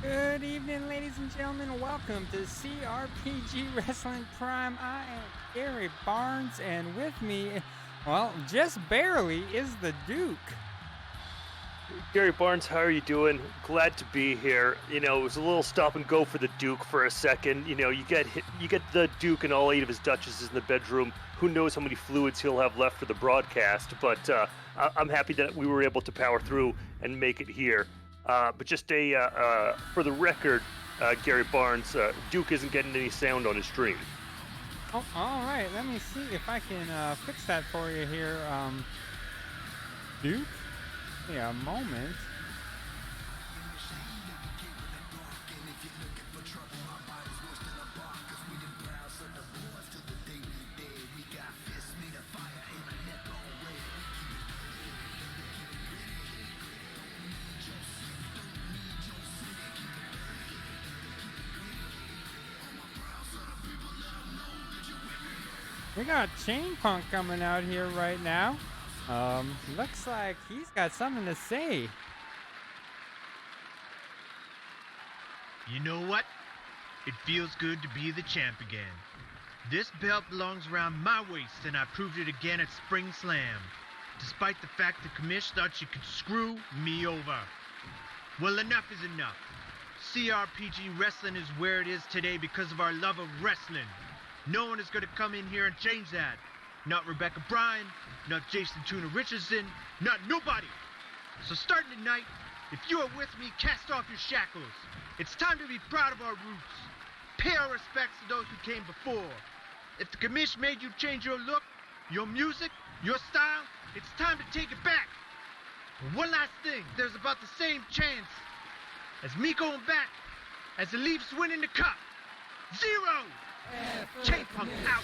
Good evening, ladies and gentlemen. Welcome to CRPG Wrestling Prime. I am Gary Barnes, and with me, well, just barely, is the Duke. Gary Barnes, how are you doing? Glad to be here. You know, it was a little stop and go for the Duke for a second. You know, you get the Duke and all 8 of his duchesses in the bedroom. Who knows how many fluids he'll have left for the broadcast, but I'm happy that we were able to power through and make it here. But just for the record, Gary Barnes, Duke isn't getting any sound on his stream. Oh, all right. Let me see if I can fix that for you here, Duke. Yeah, a moment. We got Chain Punk coming out here right now. Looks like he's got something to say. You know what? It feels good to be the champ again. This belt belongs around my waist, and I proved it again at Spring Slam, despite the fact the commish thought she could screw me over. Well, enough is enough. CRPG wrestling is where it is today because of our love of wrestling. No one is going to come in here and change that. Not Rebecca Bryan, not Jason Tuna Richardson, not nobody. So starting tonight, if you are with me, cast off your shackles. It's time to be proud of our roots. Pay our respects to those who came before. If the commish made you change your look, your music, your style, it's time to take it back. And one last thing, there's about the same chance as me going back as the Leafs winning the cup. 0! Chain Punk out.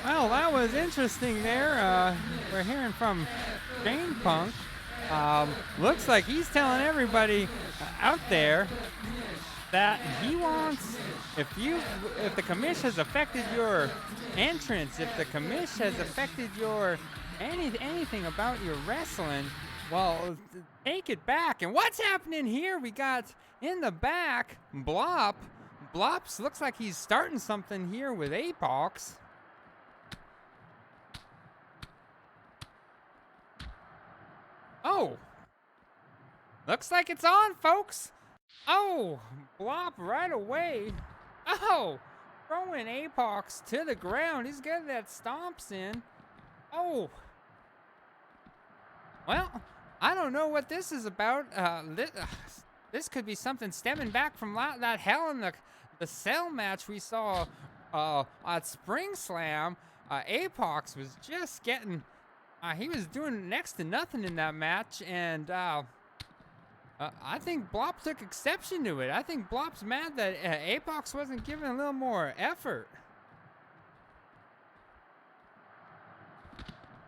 Well, that was interesting there. We're hearing from Chain Punk. Looks like he's telling everybody out there that he wants, if the commish has affected your entrance, if the commish has affected your anything about your wrestling, well, take it back. And what's happening here? We got in the back Blop. Blop looks like he's starting something here with Apox. Oh, looks like it's on, folks. Oh, Blop right away. Oh, throwing Apox to the ground. He's getting that stomps in. Oh. Well, I don't know what this is about. This could be something stemming back from that Hell in the Cell match we saw at Spring Slam. Apox was just getting... he was doing next to nothing in that match, and I think Blop took exception to it. I think Blop's mad that Apox wasn't giving a little more effort.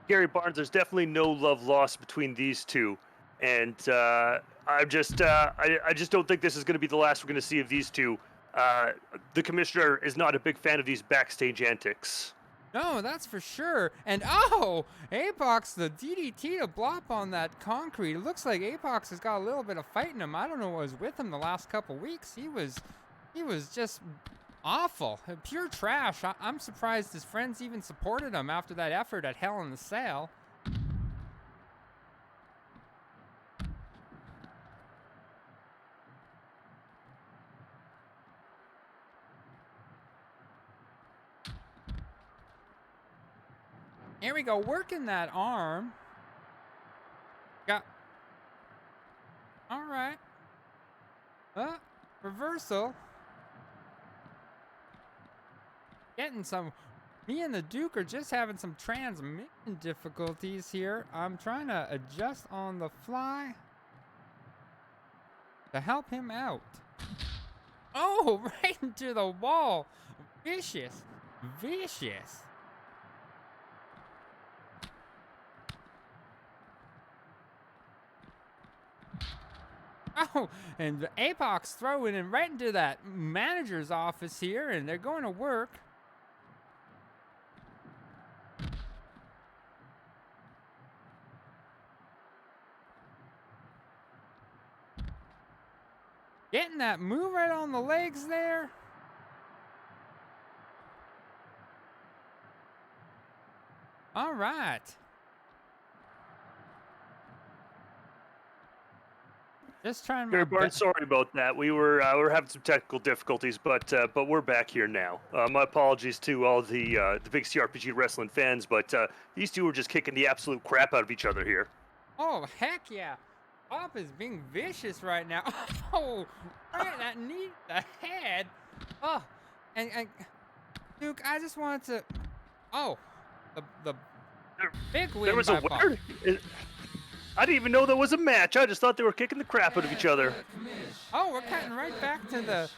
Gary Barnes, there's definitely no love lost between these two, and I just don't think this is going to be the last we're going to see of these two. The commissioner is not a big fan of these backstage antics. No, that's for sure. And oh, Apox, the DDT to Blop on that concrete. It looks like Apox has got a little bit of fight in him. I don't know what was with him the last couple weeks. He was just awful, pure trash. I'm surprised his friends even supported him after that effort at Hell in the Cell. Here we go, working that arm. Got. All right. Reversal. Getting some. Me and the Duke are just having some transmission difficulties here. I'm trying to adjust on the fly to help him out. Oh, right into the wall. Vicious. Vicious. Oh, and Apox throwing him right into that manager's office here, and they're going to work. Getting that move right on the legs there. All right. Just trying. Gary Barnes, sorry about that. We were having some technical difficulties, but we're back here now. My apologies to all the big CRPG wrestling fans, but these two are just kicking the absolute crap out of each other here. Oh heck yeah! Blop is being vicious right now. Oh, right that knee, the head. Oh, and Duke, I just wanted to. Oh, the big win. There was a winner. I didn't even know there was a match. I just thought they were kicking the crap out of each other. Oh, we're cutting right back to the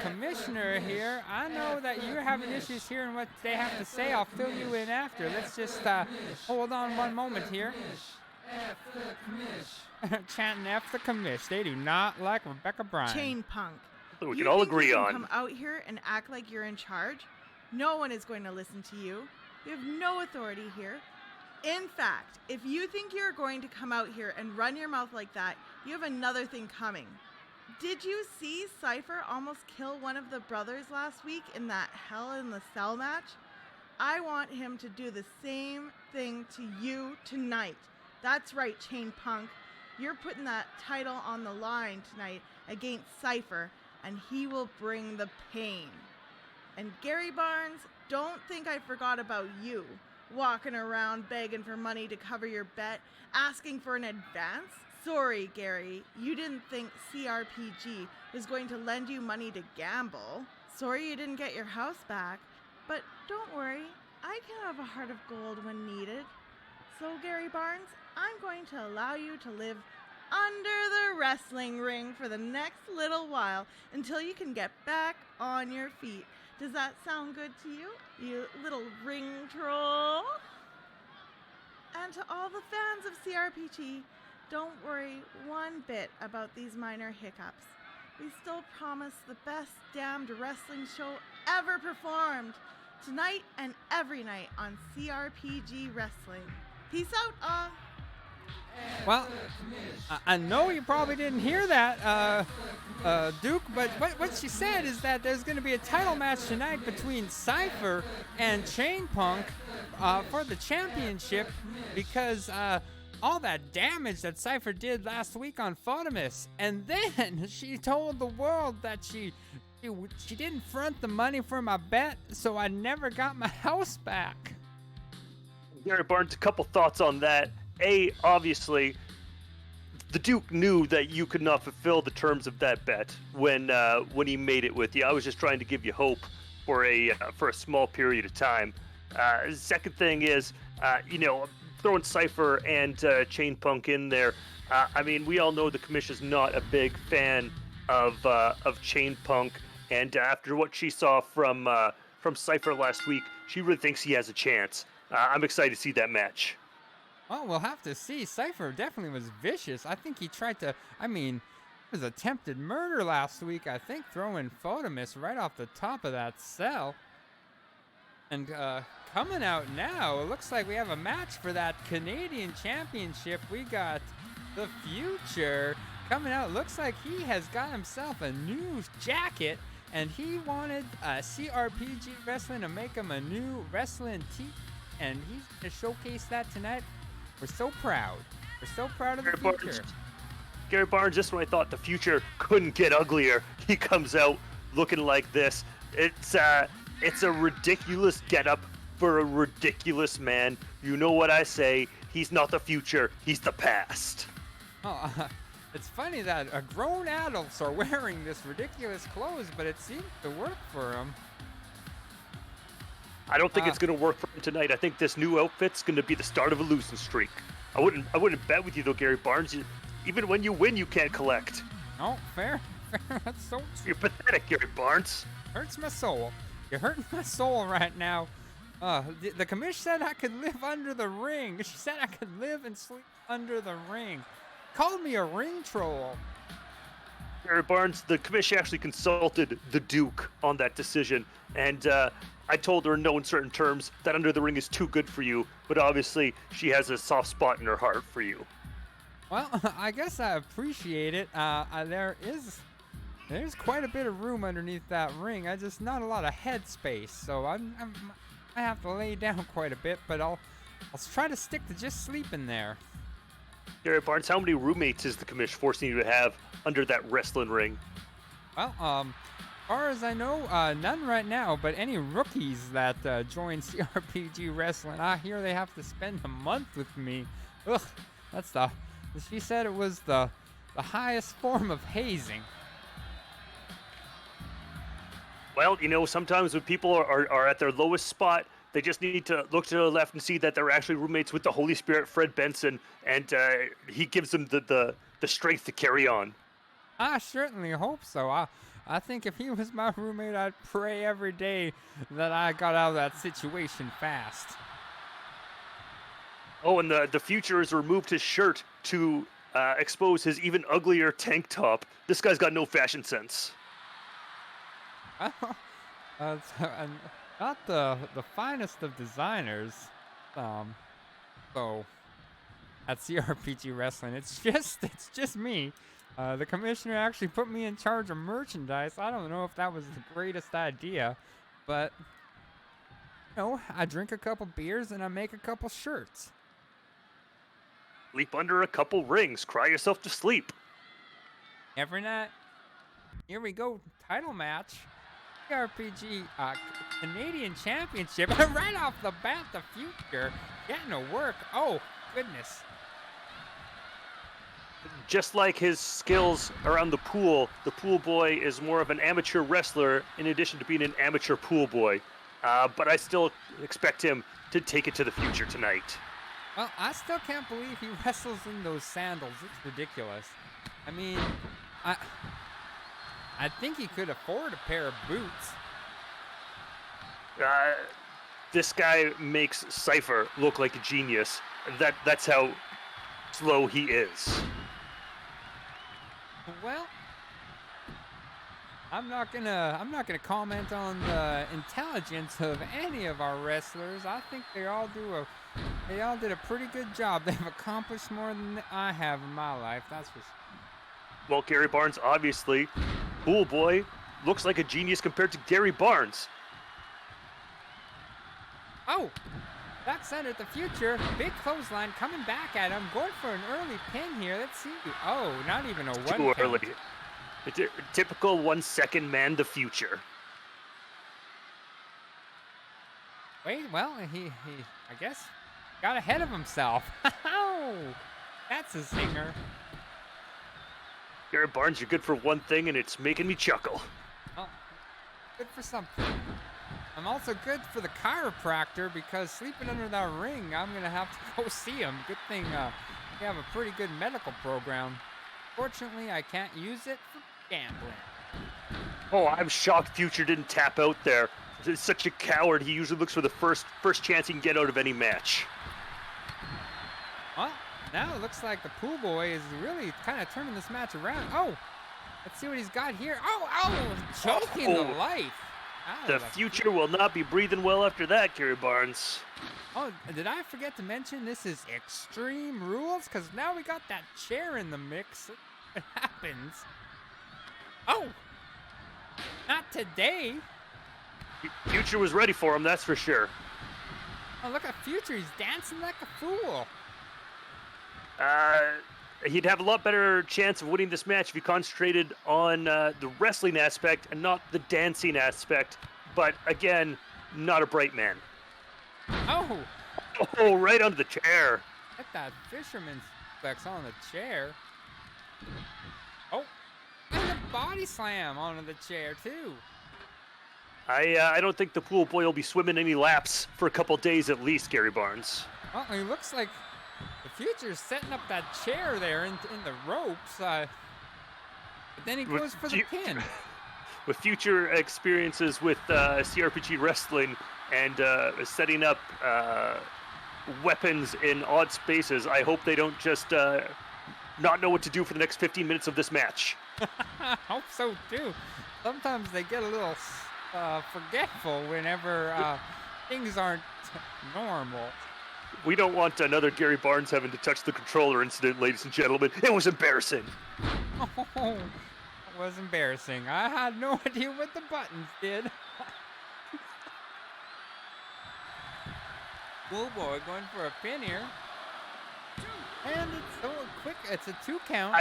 commissioner here. I know that you're having issues hearing what they have to say. I'll fill you in after. Let's just hold on one moment here. Chanting F the commish. They do not like Rebecca Bryan. Chain Punk. So we can all agree you on. Come out here and act like you're in charge. No one is going to listen to you. You have no authority here. In fact, if you think you're going to come out here and run your mouth like that, you have another thing coming. Did you see Psypher almost kill one of the brothers last week in that Hell in the Cell match? I want him to do the same thing to you tonight. That's right, Chain Punk. You're putting that title on the line tonight against Psypher, and he will bring the pain. And Gary Barnes, don't think I forgot about you. Walking around begging for money to cover your bet, asking for an advance? Sorry, Gary, you didn't think CRPG was going to lend you money to gamble. Sorry you didn't get your house back, but don't worry, I can have a heart of gold when needed. So, Gary Barnes, I'm going to allow you to live under the wrestling ring for the next little while until you can get back on your feet. Does that sound good to you, you little ring troll? And to all the fans of CRPG, don't worry one bit about these minor hiccups. We still promise the best damned wrestling show ever performed, tonight and every night on CRPG Wrestling. Peace out, Well, I know you probably didn't hear that, Duke, but what she said is that there's going to be a title match tonight between Psypher and Chain Punk for the championship because all that damage that Psypher did last week on Photomus. And then she told the world that she she didn't front the money for my bet, so I never got my house back. Gary Barnes, a couple thoughts on that. Obviously, the Duke knew that you could not fulfill the terms of that bet when he made it with you. I was just trying to give you hope for a small period of time. Second thing is, throwing Psypher and Chain Punk in there. I mean, we all know the commission's not a big fan of Chain Punk, and after what she saw from Psypher last week, she really thinks he has a chance. I'm excited to see that match. Oh, we'll have to see. Cypher definitely was vicious. I think he tried to, it was attempted murder last week, I think, throwing Photomus right off the top of that cell. And coming out now, it looks like we have a match for that Canadian Championship. We got the Future coming out. Looks like he has got himself a new jacket, and he wanted CRPG Wrestling to make him a new wrestling tee. And he's going to showcase that tonight. We're so proud. We're so proud of the Future. Gary Barnes, just when I thought the Future couldn't get uglier, he comes out looking like this. It's a ridiculous getup for a ridiculous man. You know what I say? He's not the future. He's the past. Oh, it's funny that grown adults are wearing this ridiculous clothes, but it seems to work for him. I don't think it's going to work for him tonight. I think this new outfit's going to be the start of a losing streak. I wouldn't bet with you though, Gary Barnes. Even when you win, you can't collect. Oh, fair. That's so true. You're pathetic, Gary Barnes. Hurts my soul. You're hurting my soul right now. The commish said I could live under the ring. She said I could live and sleep under the ring. Called me a ring troll. Gary Barnes, the commission actually consulted the Duke on that decision, and I told her in no uncertain terms that under the ring is too good for you, but obviously she has a soft spot in her heart for you. Well, I guess I appreciate it. There's quite a bit of room underneath that ring. I just not a lot of head space, so I have to lay down quite a bit, but I'll try to stick to just sleeping there. Gary Barnes, how many roommates is the commission forcing you to have under that wrestling ring? Well, as far as I know, none right now, but any rookies that join CRPG Wrestling, I hear they have to spend a month with me. Ugh, she said it was the highest form of hazing. Well, sometimes when people are at their lowest spot, they just need to look to the left and see that they're actually roommates with the Holy Spirit, Fred Benson, and he gives them the strength to carry on. I certainly hope so. I think if he was my roommate, I'd pray every day that I got out of that situation fast. Oh, and the Future has removed his shirt to expose his even uglier tank top. This guy's got no fashion sense. Not the finest of designers. So at CRPG Wrestling, it's just me. The commissioner actually put me in charge of merchandise. I don't know if that was the greatest idea, but I drink a couple beers and I make a couple shirts. Sleep under a couple rings. Cry yourself to sleep. Every night. Here we go. Title match. CRPG Canadian Championship. Right off the bat, the Future getting to work. Oh, goodness. Just like his skills around the pool boy is more of an amateur wrestler in addition to being an amateur pool boy. But I still expect him to take it to the Future tonight. Well, I still can't believe he wrestles in those sandals. It's ridiculous. I mean, I think he could afford a pair of boots. This guy makes Psypher look like a genius. That's how slow he is. Well, I'm not gonna comment on the intelligence of any of our wrestlers. I think they all did a pretty good job. They've accomplished more than I have in my life. That's for sure. Well, Gary Barnes, obviously, Pool Boy looks like a genius compared to Gary Barnes. Oh, back center, the Future. Big clothesline coming back at him. Going for an early pin here. Let's see. Oh, not even a one Too count. early. Typical 1 second man, the future. Wait, well, he I guess got ahead of himself. Oh, that's a zinger. Gary Barnes, you're good for one thing, and it's making me chuckle. Oh, good for something. I'm also good for the chiropractor because sleeping under that ring, I'm gonna have to go see him. Good thing we have a pretty good medical program. Fortunately, I can't use it for gambling. Oh, I'm shocked Future didn't tap out there. He's such a coward. He usually looks for the first chance he can get out of any match. Well, now it looks like the pool boy is really kind of turning this match around. Oh, let's see what he's got here. Oh, choking the life. The Future will not be breathing well after that, Gary Barnes. Oh, did I forget to mention this is Extreme Rules? Because now we got that chair in the mix. It happens. Oh, not today. Future was ready for him, that's for sure. Oh, look at Future. He's dancing like a fool. He'd have a lot better chance of winning this match if he concentrated on the wrestling aspect and not the dancing aspect. But again, not a bright man. Oh, Oh, right under the chair. get that fisherman's flex on the chair. Oh, and the body slam onto the chair too. I don't think the pool boy will be swimming any laps for a couple days at least, Gary Barnes. Well, it looks like the Future's setting up that chair there in the ropes. But then he goes for the pin. With Future experiences with CRPG wrestling and setting up weapons in odd spaces, I hope they don't just not know what to do for the next 15 minutes of this match. I hope so too. Sometimes they get a little forgetful whenever things aren't normal. We don't want another Gary Barnes having to touch the controller incident, ladies and gentlemen. It was embarrassing. Oh, it was embarrassing. I had no idea what the buttons did. Bull boy going for a pin here. And it's so quick. It's a 2 count.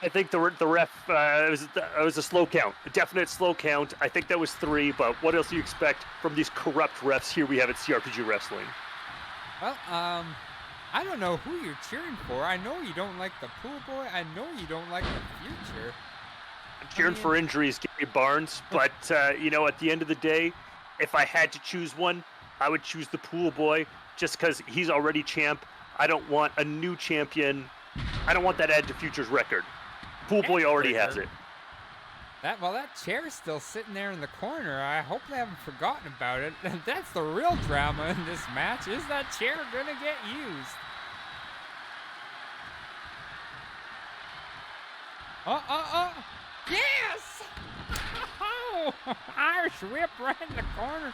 I think the ref it was a slow count, a definite slow count. I think that was 3. But what else do you expect from these corrupt refs here we have at CRPG Wrestling? Well, I don't know who you're cheering for. I know you don't like the pool boy. I know you don't like the Future. I'm cheering for injuries, Gary Barnes. But you know, at the end of the day, if I had to choose one, I would choose the pool boy just because he's already champ. I don't want a new champion. I don't want that added to Future's record. Pool boy already has it. That chair's still sitting there in the corner. I hope they haven't forgotten about it. That's the real drama in this match. Is that chair gonna get used? Yes! Oh, Irish whip right in the corner.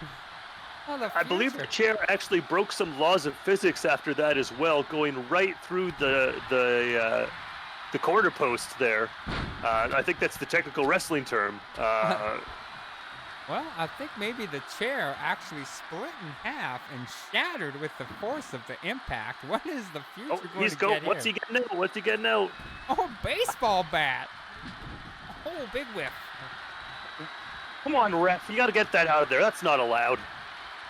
Oh, I believe the chair actually broke some laws of physics after that as well, going right through the corner post there. I think that's the technical wrestling term. Well, I think maybe the chair actually split in half and shattered with the force of the impact. What is the Future going to get What's here? he getting out? What's he getting out? Oh, baseball bat. Oh, big whiff. Come on, ref. You got to get that out of there. That's not allowed.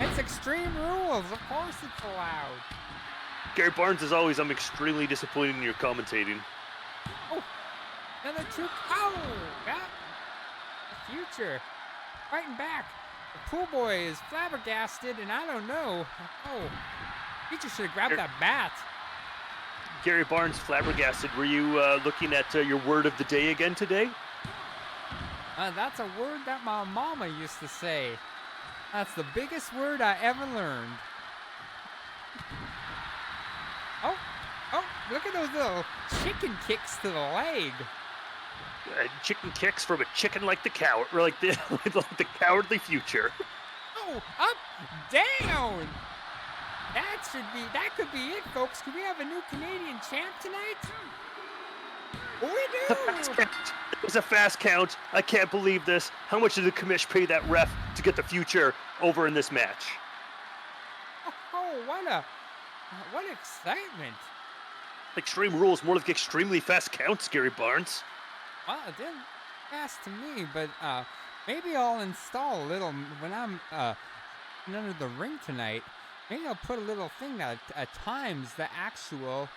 It's Extreme Rules. Of course it's allowed. Gary Barnes, as always, I'm extremely disappointed in your commentating. Oh, another 2. Oh, yeah. The Future fighting back. The pool boy is flabbergasted, and I don't know. Oh, Future should have grabbed that bat. Gary Barnes, flabbergasted. Were you looking at your word of the day again today? That's a word that my mama used to say. That's the biggest word I ever learned. Oh, look at those little chicken kicks to the leg. Chicken kicks from a chicken like the coward, or like the cowardly Future. Oh, up, down. That could be it, folks. Can we have a new Canadian champ tonight? We do. It was a fast count. I can't believe this. How much did the commish pay that ref to get the Future over in this match? Oh, what excitement. Extreme Rules, more like extremely fast counts, Gary Barnes. Well, it didn't fast to me, but maybe I'll install a little when I'm under the ring tonight. Maybe I'll put a little thing that times the actual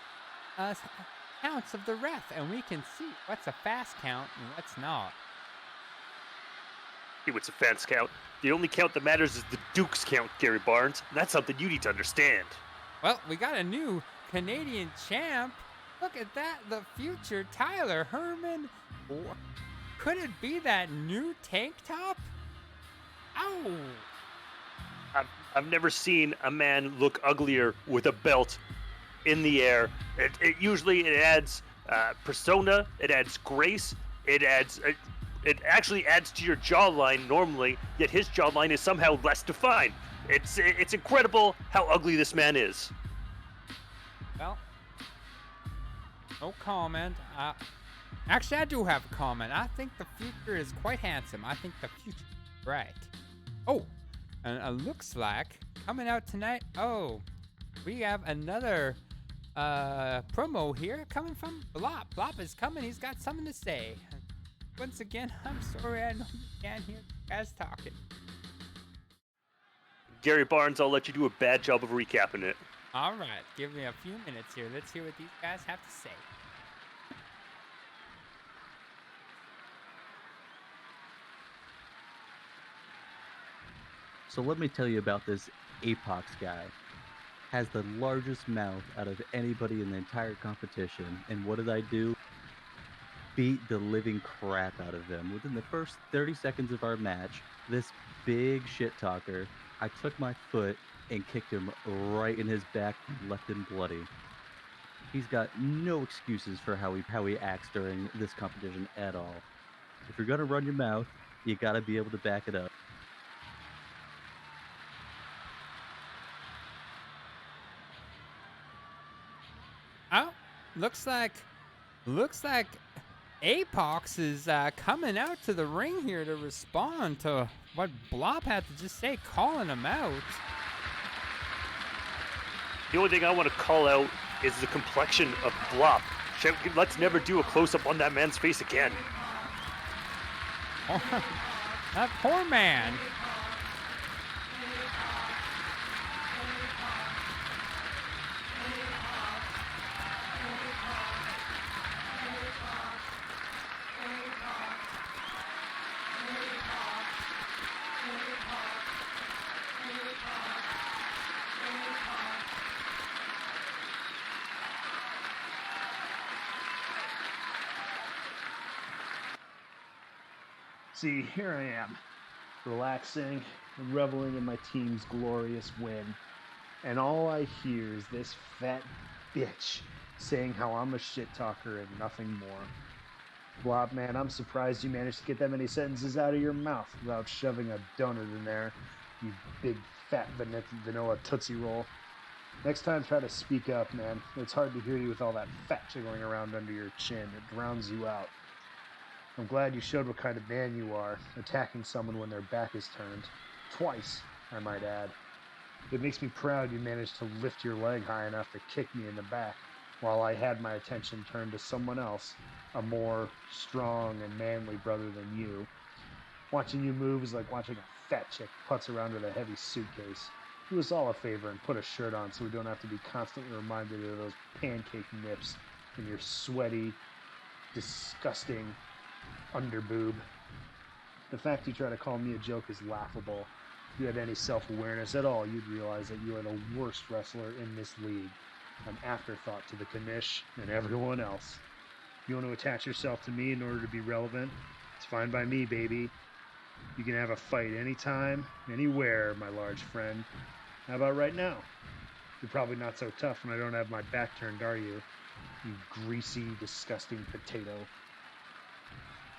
counts of the ref, and we can see what's a fast count and what's not. See what's a fast count? The only count that matters is the Duke's count, Gary Barnes. And that's something you need to understand. Well, we got a new Canadian champ. Look at that, the future Tyler Herman. Could it be that new tank top? Ow! I've never seen a man look uglier with a belt in the air. It usually adds persona, it adds grace, it actually adds to your jawline normally, yet his jawline is somehow less defined. It's incredible how ugly this man is. Well, no comment. Actually, I do have a comment. I think the future is quite handsome. I think the future is bright. Oh, and it looks like coming out tonight. Oh, we have another promo here coming from Blop. Blop is coming. He's got something to say. Once again, I'm sorry I know you can't hear you guys talking. Gary Barnes, I'll let you do a bad job of recapping it. All right, give me a few minutes here. Let's hear what these guys have to say. So let me tell you about this Apox guy. Has the largest mouth out of anybody in the entire competition. And what did I do? Beat the living crap out of him. Within the first 30 seconds of our match, this big shit talker, I took my foot and kicked him right in his back and left him bloody. He's got no excuses for how he acts during this competition at all. If you're gonna run your mouth, you gotta be able to back it up. Oh, looks like Apox is coming out to the ring here to respond to what Blop had to just say, calling him out. The only thing I want to call out is the complexion of Blop. Let's never do a close-up on that man's face again. That poor man. See, here I am, relaxing and reveling in my team's glorious win. And all I hear is this fat bitch saying how I'm a shit talker and nothing more. Blop, man, I'm surprised you managed to get that many sentences out of your mouth without shoving a donut in there, you big fat vanilla Tootsie Roll. Next time, try to speak up, man. It's hard to hear you with all that fat jiggling around under your chin. It drowns you out. I'm glad you showed what kind of man you are, attacking someone when their back is turned. Twice, I might add. It makes me proud you managed to lift your leg high enough to kick me in the back, while I had my attention turned to someone else, a more strong and manly brother than you. Watching you move is like watching a fat chick putz around with a heavy suitcase. Do us all a favor and put a shirt on so we don't have to be constantly reminded of those pancake nips and your sweaty, disgusting underboob. The fact you try to call me a joke is laughable. If you had any self-awareness at all, you'd realize that you are the worst wrestler in this league. An afterthought to the Kanish and everyone else. You want to attach yourself to me in order to be relevant? It's fine by me, baby. You can have a fight anytime, anywhere, my large friend. How about right now? You're probably not so tough when I don't have my back turned, are you? You greasy, disgusting potato.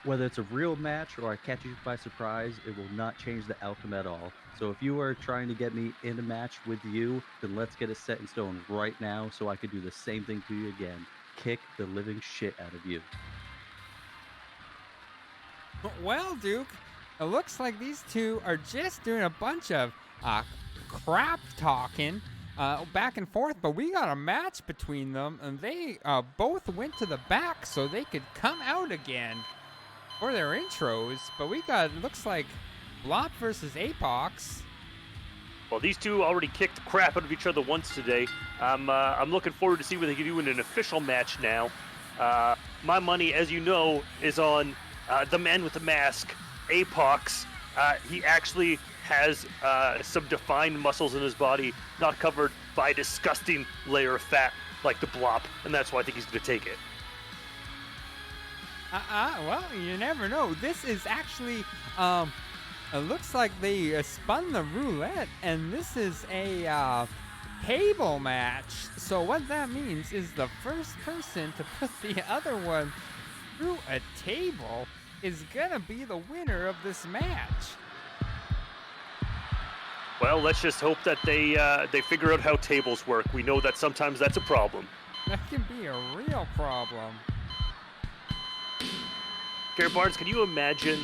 Whether it's a real match or I catch you by surprise, it will not change the outcome at all. So if you are trying to get me in a match with you, then let's get it set in stone right now so I could do the same thing to you again. Kick the living shit out of you. Well, Duke, it looks like these two are just doing a bunch of crap talking back and forth, but we got a match between them, and they both went to the back so they could come out again. for their intros, but we got, looks like, Blop versus Apox. Well, these two already kicked the crap out of each other once today. I'm looking forward to see what they can do in an official match now. My money, as you know, is on the man with the mask, Apox. He actually has some defined muscles in his body, not covered by a disgusting layer of fat like the Blop, and that's why I think he's going to take it. Well, you never know. This is actually, it looks like they spun the roulette, and this is a table match. So what that means is the first person to put the other one through a table is gonna be the winner of this match. Well, let's just hope that they figure out how tables work. We know that sometimes that's a problem. That can be a real problem. Gary Barnes, can you imagine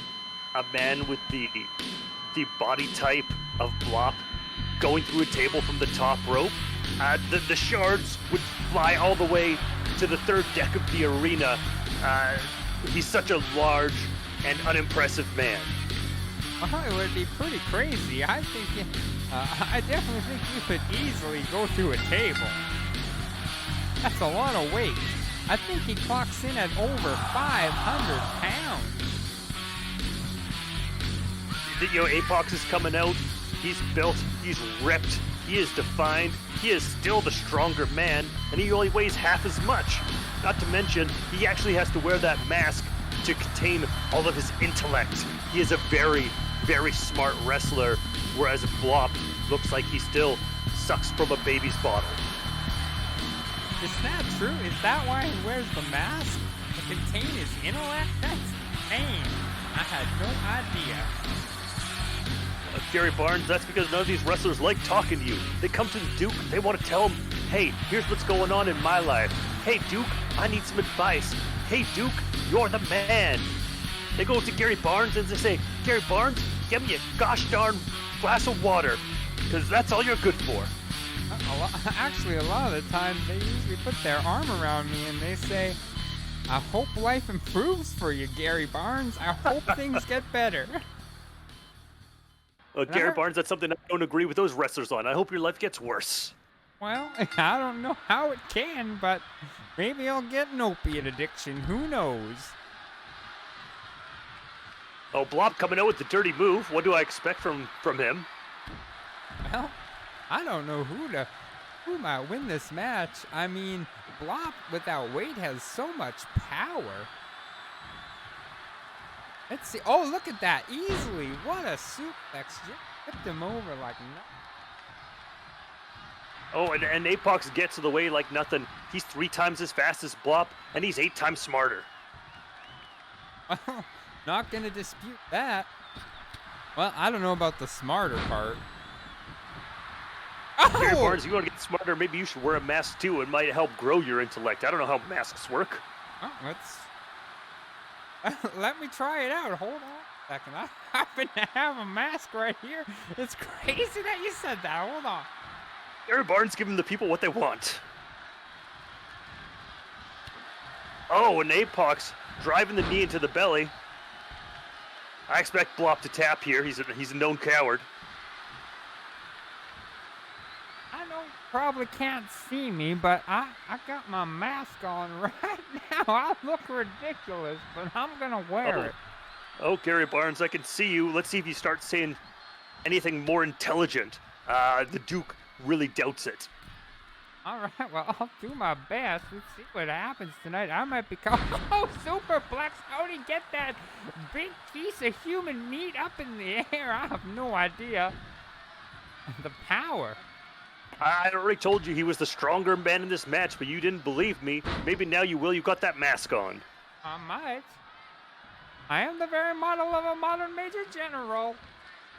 a man with the body type of Blop going through a table from the top rope? The shards would fly all the way to the third deck of the arena. He's such a large and unimpressive man. Oh, it would be pretty crazy. I definitely think you could easily go through a table. That's a lot of weight. I think he clocks in at over 500 pounds. You know, Apox is coming out. He's built. He's ripped. He is defined. He is still the stronger man, and he only weighs half as much. Not to mention, he actually has to wear that mask to contain all of his intellect. He is a very, very smart wrestler, whereas Blop looks like he still sucks from a baby's bottle. Is that true? Is that why he wears the mask? To contain his intellect? That's insane. I had no idea. Gary Barnes, that's because none of these wrestlers like talking to you. They come to the Duke, they want to tell him, hey, here's what's going on in my life. Hey, Duke, I need some advice. Hey, Duke, you're the man. They go to Gary Barnes and they say, Gary Barnes, get me a gosh darn glass of water, because that's all you're good for. Actually, a lot of the time, they usually put their arm around me and they say, I hope life improves for you, Gary Barnes. I hope things get better. Gary Barnes, that's something I don't agree with those wrestlers on. I hope your life gets worse. Well, I don't know how it can, but maybe I'll get an opiate addiction. Who knows? Oh, Blop coming out with the dirty move. What do I expect from him? Well, I don't know who might win this match. I mean, Blop without weight has so much power. Let's see. Oh, look at that. Easily. What a suplex. Just tipped him over like nothing. Oh, and Apox gets to the way like nothing. He's 3 times as fast as Blop, and he's 8 times smarter. Well, not going to dispute that. Well, I don't know about the smarter part. Oh! Gary Barnes, you want to get smarter, maybe you should wear a mask too. It might help grow your intellect. I don't know how masks work. Oh, let me try it out. Hold on a second. I happen to have a mask right here. It's crazy that you said that. Hold on. Gary Barnes giving the people what they want. Oh, and Apox driving the knee into the belly. I expect Blop to tap here. He's a known coward. I know you probably can't see me, but I got my mask on right now. I look ridiculous, but I'm gonna wear it. Oh, Gary Barnes, I can see you. Let's see if you start saying anything more intelligent. The Duke really doubts it. All right, well, I'll do my best. Let's see what happens tonight. I might become... Oh, Superplex! How'd he get that big piece of human meat up in the air? I have no idea. The power. I already told you he was the stronger man in this match, but you didn't believe me. Maybe now you will. You got that mask on. I might. I am the very model of a modern major general.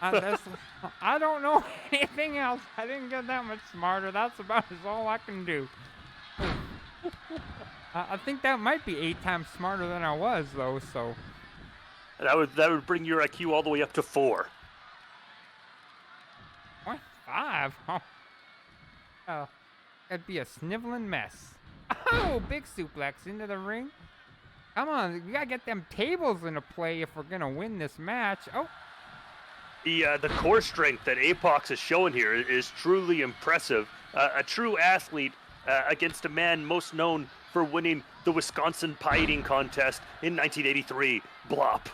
I don't know anything else. I didn't get that much smarter. That's about all I can do. I think that might be 8 times smarter than I was, though. So that would bring your IQ all the way up to 4. 0.5. Oh, that'd be a sniveling mess. Oh, big suplex into the ring. Come on, we gotta get them tables into play if we're gonna win this match. Oh, The core strength that Apox is showing here is truly impressive. A true athlete against a man most known for winning the Wisconsin pie eating contest in 1983, Blop.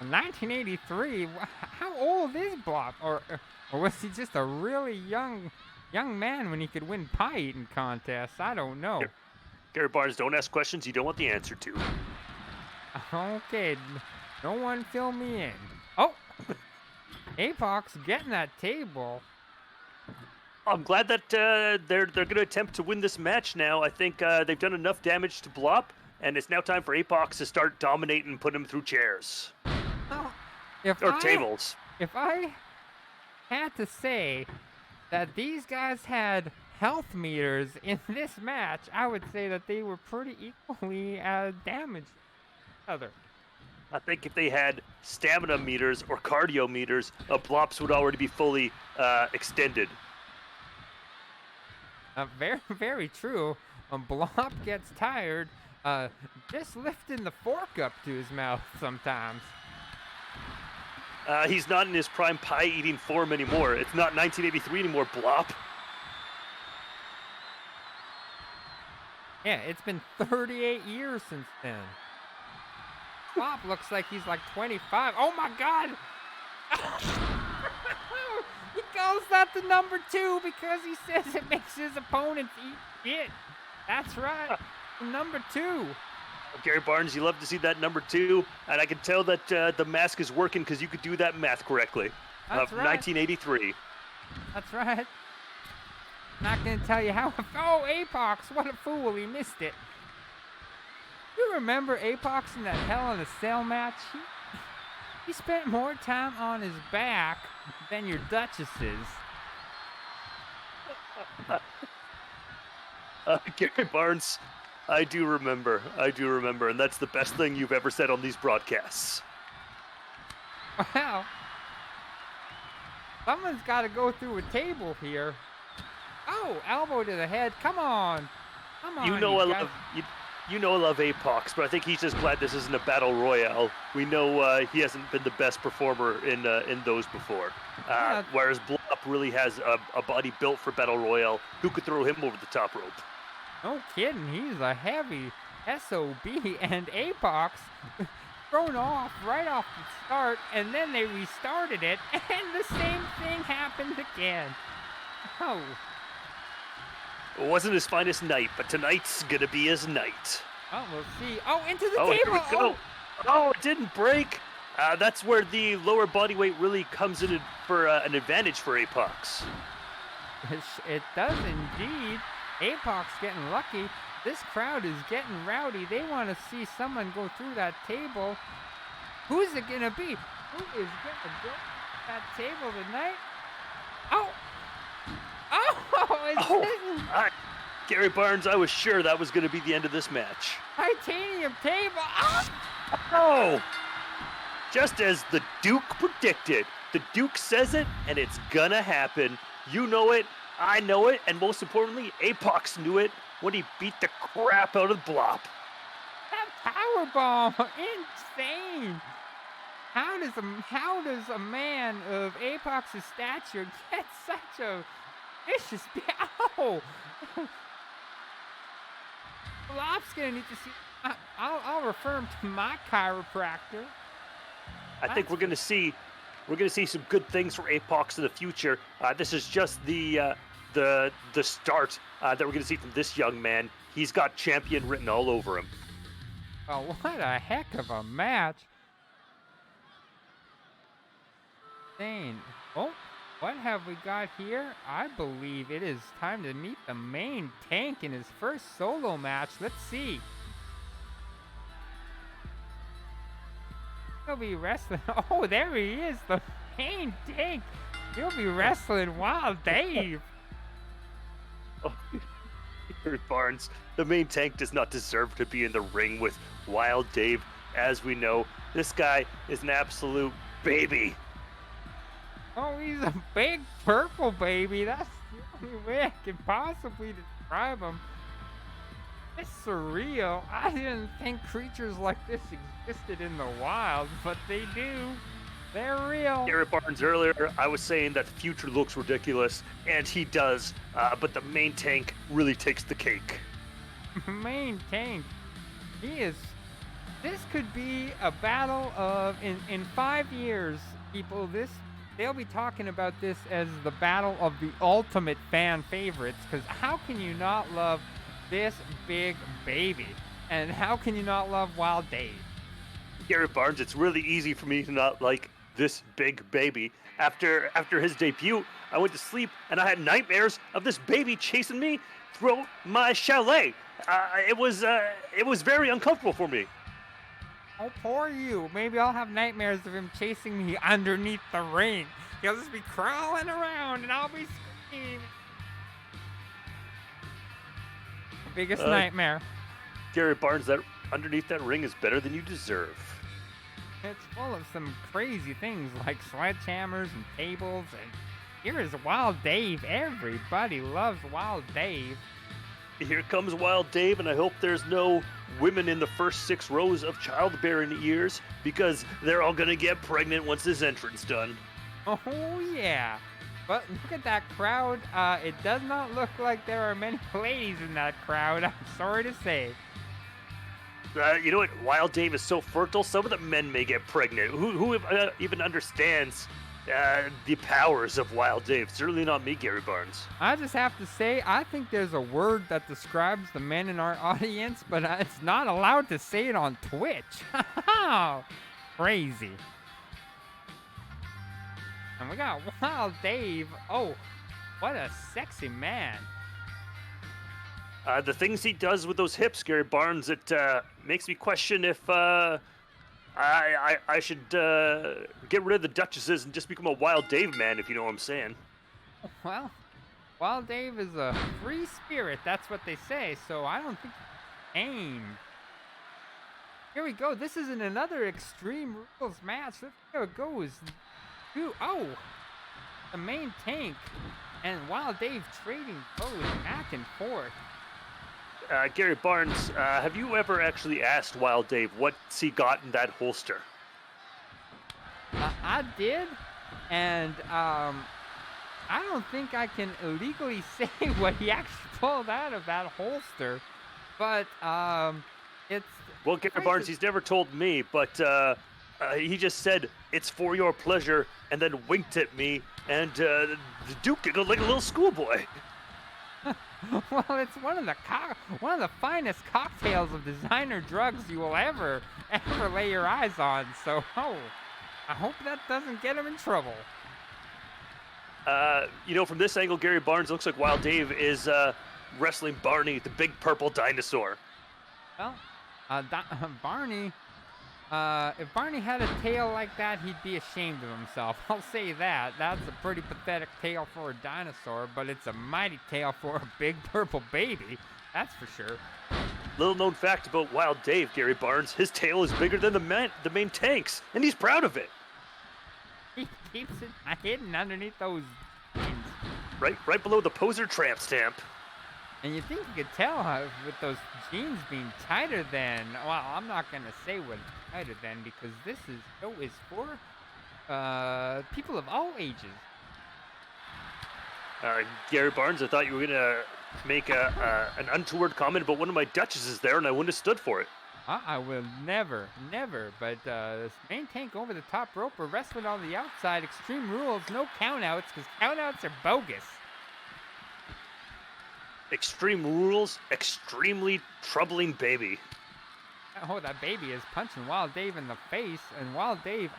in 1983. How old is Blop? Or was he just a really young man when he could win pie eating contests? I don't know. Gary Barnes, don't ask questions you don't want the answer to. Okay, no one fill me in. Oh, Apox getting that table. I'm glad that they're going to attempt to win this match now. I think they've done enough damage to Blop, and it's now time for Apox to start dominating and put him through chairs. Oh, Tables. If I had to say that these guys had health meters in this match, I would say that they were pretty equally damaged each other. I think if they had stamina meters or cardio meters, Blops would already be fully extended. Very, very true. When Blop gets tired, just lifting the fork up to his mouth sometimes. He's not in his prime pie-eating form anymore. It's not 1983 anymore, Blop. Yeah, it's been 38 years since then. Blop looks like he's like 25. Oh my God! He calls that the number 2 because he says it makes his opponents eat shit. That's right, the number 2. Gary Barnes, you love to see that number 2, and I can tell that the mask is working because you could do that math correctly. That's right. 1983. That's right. Not gonna tell you how. Oh, Apox! What a fool! He missed it. You remember Apox in that Hell in a Cell match? He spent more time on his back than your duchesses. Gary Barnes, I do remember, and that's the best thing you've ever said on these broadcasts. Wow. Someone's got to go through a table here. Oh, elbow to the head. Come on. You know I love Apox, but I think he's just glad this isn't a battle royale. We know he hasn't been the best performer in those before. Yeah. Whereas Blop really has a body built for battle royale. Who could throw him over the top rope? No kidding. He's a heavy SOB, and Apox thrown off right off the start, and then they restarted it, and the same thing happened again. Oh. It wasn't his finest night, but tonight's gonna be his night. Oh, we'll see. Oh, into the Here table. we go. Oh, it didn't break. That's where the lower body weight really comes in for an advantage for Apox. It does indeed. Apox getting lucky. This crowd is getting rowdy. They want to see someone go through that table. Who's it gonna be? Who is gonna go through that table tonight? Oh! Oh! Gary Barnes, I was sure that was going to be the end of this match. Titanium table. Oh! Oh! Just as the Duke predicted. The Duke says it, and it's gonna happen. You know it, I know it, and most importantly, Apox knew it when he beat the crap out of Blop. That powerbomb, insane. How does a man of Apox's stature get such a vicious? Ow! Blop's gonna need to see. I'll refer him to my chiropractor. I think we're gonna see some good things for Apox in the future. This is just the start that we're gonna see from this young man. He's got champion written all over him. Oh, what a heck of a match! Insane. Oh, what have we got here? I believe it is time to meet the main tank in his first solo match. Let's see. He'll be wrestling. Oh, there he is, the main tank. He'll be wrestling Wild Dave. Oh, Barnes, the main tank does not deserve to be in the ring with Wild Dave. As we know, this guy is an absolute baby. Oh, he's a big purple baby. That's only way I can possibly describe them. It's surreal. I didn't think creatures like this existed in the wild, but they do. They're real. Garrett Barnes, earlier, I was saying that the future looks ridiculous, and he does, but the main tank really takes the cake. Main tank. This could be a battle of, in 5 years, people, they'll be talking about this as the battle of the ultimate fan favorites, because how can you not love this big baby? And how can you not love Wild Dave? Garrett Barnes, it's really easy for me to not like this big baby. After his debut, I went to sleep and I had nightmares of this baby chasing me through my chalet. It was very uncomfortable for me. Oh, poor you. Maybe I'll have nightmares of him chasing me underneath the ring. He'll just be crawling around and I'll be screaming. Biggest nightmare. Garrett Barnes, that underneath that ring is better than you deserve. It's full of some crazy things like sledgehammers and tables, and here is Wild Dave. Everybody loves Wild Dave. Here comes Wild Dave, and I hope there's no women in the first 6 rows of childbearing years, because they're all gonna get pregnant once this entrance done. Oh yeah. But look at that crowd. It does not look like there are many ladies in that crowd, I'm sorry to say. You know what? Wild Dave is so fertile, some of the men may get pregnant. Who even understands the powers of Wild Dave? Certainly not me, Gary Barnes. I just have to say, I think there's a word that describes the men in our audience, but it's not allowed to say it on Twitch. Crazy. And we got Wild Dave. Oh, what a sexy man. The things he does with those hips, Gary Barnes, it makes me question if I should get rid of the Duchesses and just become a Wild Dave man, if you know what I'm saying. Well, Wild Dave is a free spirit. That's what they say. So I don't think aim. Here we go. This is in another Extreme Rules match. Here it goes. Oh, the main tank and Wild Dave trading blows back and forth. Gary Barnes, have you ever actually asked Wild Dave what's he got in that holster? I did, and I don't think I can illegally say what he actually pulled out of that holster, but it's... Well, Gary Barnes, he's never told me, but he just said, "It's for your pleasure," and then winked at me, and the Duke giggled like a little schoolboy. Well, it's one of the finest cocktails of designer drugs you will ever lay your eyes on. So, I hope that doesn't get him in trouble. From this angle, Gary Barnes looks like Wild Dave is wrestling Barney, the big purple dinosaur. Well, Barney. If Barney had a tail like that, he'd be ashamed of himself. I'll say that. That's a pretty pathetic tail for a dinosaur, but it's a mighty tail for a big purple baby. That's for sure. Little known fact about Wild Dave, Gary Barnes, his tail is bigger than the main tanks, and he's proud of it. He keeps it hidden underneath those jeans. Right below the poser tramp stamp. And you think you could tell with those jeans being tighter than, well, I'm not going to say what tighter than, because this show is for people of all ages. Gary Barnes, I thought you were going to make an untoward comment about one of my Duchesses there, and I wouldn't have stood for it. I will never, but this main tank over the top rope, we're wrestling on the outside. Extreme Rules, no countouts, because countouts are bogus. Extreme Rules, extremely troubling baby. Oh, that baby is punching Wild Dave in the face, and Wild Dave,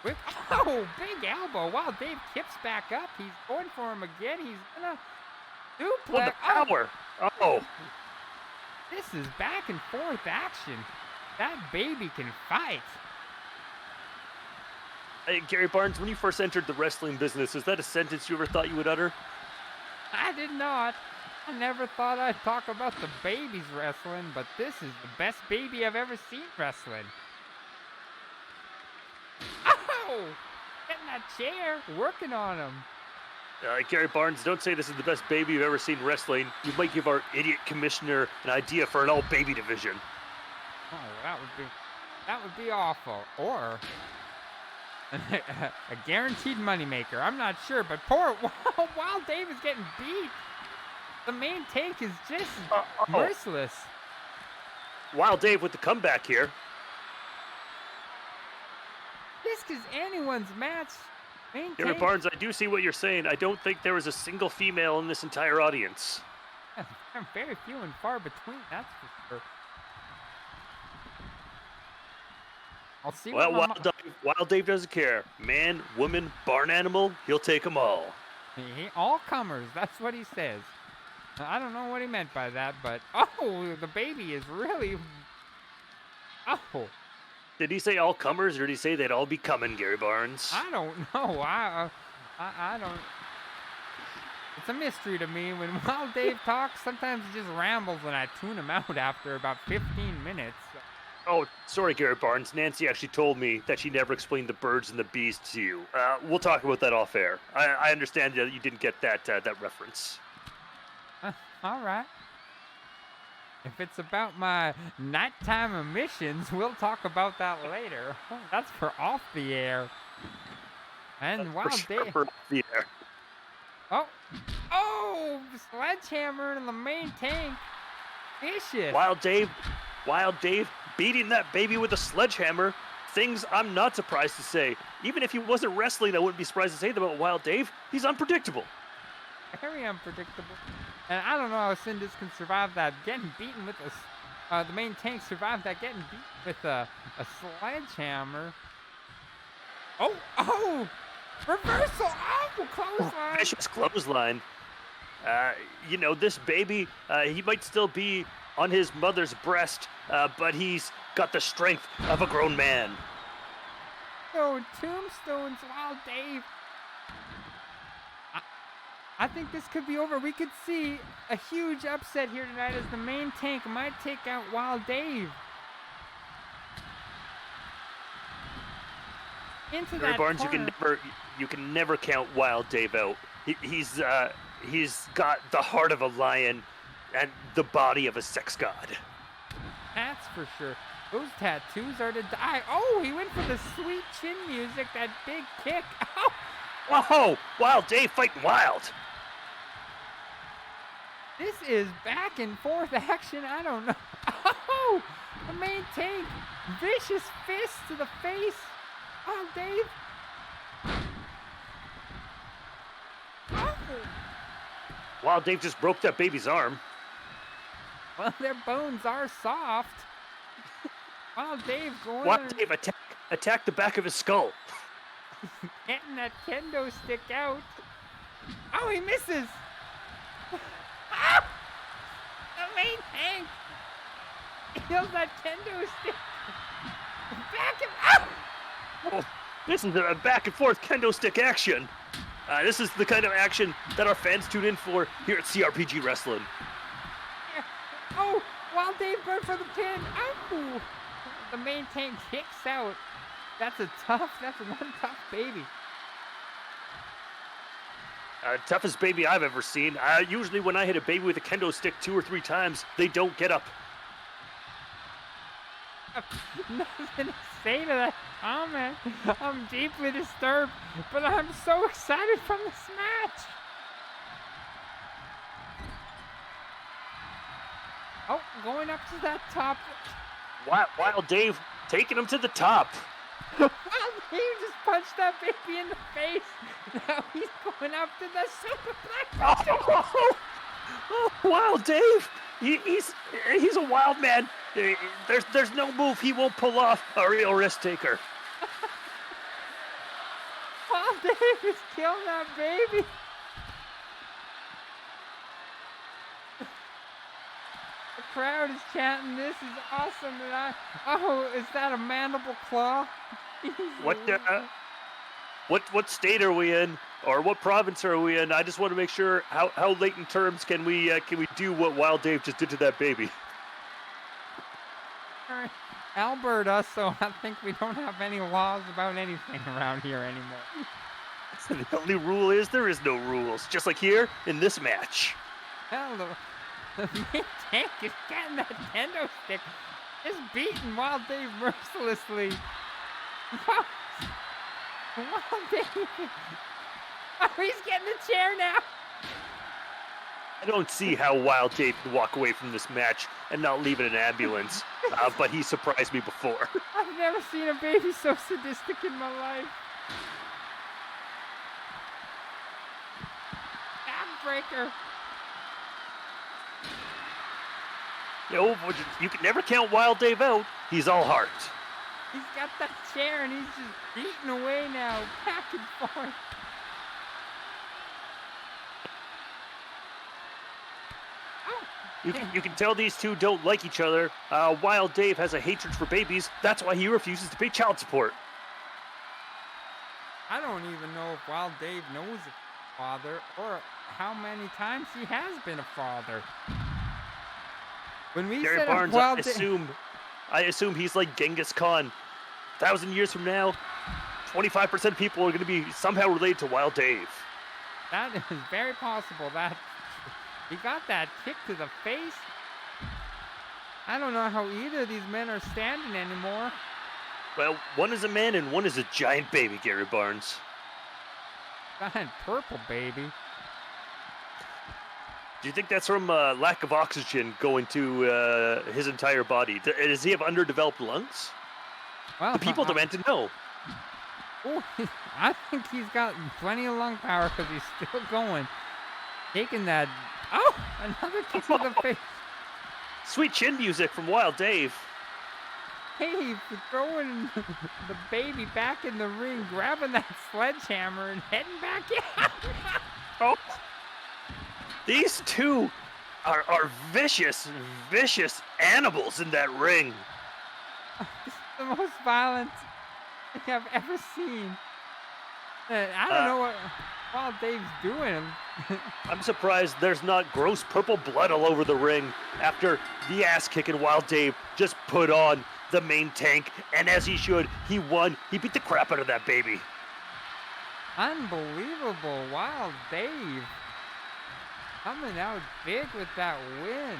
big elbow. Wild Dave kips back up. He's going for him again. He's gonna duplex. Well, the power. This is back and forth action. That baby can fight. Hey, Gary Barnes, when you first entered the wrestling business, is that a sentence you ever thought you would utter? I did not. I never thought I'd talk about the babies wrestling, but this is the best baby I've ever seen wrestling. Oh! Getting that chair, working on him. Gary Barnes, don't say this is the best baby you've ever seen wrestling. You might give our idiot commissioner an idea for an all-baby division. Oh, that would be awful. Or a guaranteed moneymaker. I'm not sure, but poor Wild Dave is getting beat. The main tank is just merciless. Wild Dave with the comeback here. This is anyone's match. Main Gary tank. Barnes, I do see what you're saying. I don't think there was a single female in this entire audience. They're very few and far between, that's for sure. I'll see Well, what Wild Dave doesn't care. Man, woman, barn animal, he'll take them all. All comers, that's what he says. I don't know what he meant by that, but the baby is really. Oh. Did he say all comers, or did he say they'd all be coming, Gary Barnes? I don't know. I don't. It's a mystery to me. When Wild Dave talks, sometimes he just rambles and I tune him out after about 15 minutes. Oh, sorry, Gary Barnes. Nancy actually told me that she never explained the birds and the bees to you. We'll talk about that off air. I understand that you didn't get that reference. All right. If it's about my nighttime emissions, we'll talk about that later. Oh, that's for off the air. And Wild Dave. For the air. Oh, sledgehammer in the main tank. Vicious. Wild Dave beating that baby with a sledgehammer. Things I'm not surprised to say. Even if he wasn't wrestling, I wouldn't be surprised to say that about Wild Dave. He's unpredictable. Very unpredictable. And I don't know how Cindus can survive that. Getting beaten with the main tank survived that. Getting beaten with a sledgehammer. Oh! Reversal! Oh, clothesline! Vicious clothesline. This baby, he might still be on his mother's breast, but he's got the strength of a grown man. Oh, tombstones, Wild Dave. I think this could be over. We could see a huge upset here tonight as the main tank might take out Wild Dave. Into Gary that Barnes, corner. you can never count Wild Dave out. He's got the heart of a lion and the body of a sex god. That's for sure. Those tattoos are to die. Oh, he went for the sweet chin music, that big kick. Oh! Whoa! Wild Dave fighting wild. This is back and forth action. I don't know. Oh! The main tank. Vicious fist to the face. Oh, Dave. Oh! Wild Dave just broke that baby's arm. Well, their bones are soft. Wild Dave going. Wild Dave attack the back of his skull. Getting that kendo stick out. Oh, he misses. Ah! The main tank. Kills that kendo stick. Back him up. Oh, this is a back and forth kendo stick action. This is the kind of action that our fans tune in for here at CRPG Wrestling. Oh, Wild Dave going for the pin. Oh, the main tank kicks out. That's one tough baby. Toughest baby I've ever seen. Usually when I hit a baby with a kendo stick 2 or 3 times, they don't get up. Nothing to say to that comment. I'm deeply disturbed, but I'm so excited from this match. Oh, going up to that top. Wild Dave taking him to the top. Wild Dave just punched that baby in the face. Now he's going up to the superplex. Oh, Wild Dave. He's a wild man. There's no move he won't pull off. A real risk taker. Wild Dave is killing that baby. The crowd is chanting, "This is awesome!" And is that a mandible claw? What state are we in, or what province are we in? I just want to make sure how late in terms can we do what Wild Dave just did to that baby. Alberta, so I think we don't have any laws about anything around here anymore. The only rule is there is no rules. Just like here in this match. Hell, the main tank is getting that kendo stick. Just beating Wild Dave mercilessly. Wild Dave. Oh, he's getting the chair now. I don't see how Wild Dave can walk away from this match and not leave it in an ambulance, but he surprised me before. I've never seen a baby so sadistic in my life. Backbreaker. You can never count Wild Dave out. He's all heart. He's got that chair and he's just beating away now, back and forth. You can tell these two don't like each other. Wild Dave has a hatred for babies. That's why he refuses to pay child support. I don't even know if Wild Dave knows a father or how many times he has been a father. When we Gary said Barnes, Wild I assume he's like Genghis Khan. 1,000 years from now, 25% of people are going to be somehow related to Wild Dave. That is very possible. That he got that kick to the face. I don't know how either of these men are standing anymore. Well, one is a man and one is a giant baby, Gary Barnes. Giant purple baby. Do you think that's from lack of oxygen going to his entire body? Does he have underdeveloped lungs? Well, The people demand to know. Oh, I think he's got plenty of lung power because he's still going. Taking that. Oh, another kick to the face. Sweet chin music from Wild Dave. Hey, throwing the baby back in the ring, grabbing that sledgehammer and heading back in. Oh. These two are vicious, vicious animals in that ring. This is the most violent thing I've ever seen. I don't know what Wild Dave's doing. I'm surprised there's not gross purple blood all over the ring after the ass-kicking Wild Dave just put on the main tank, and as he should, he won. He beat the crap out of that baby. Unbelievable. Wild Dave coming out big with that win.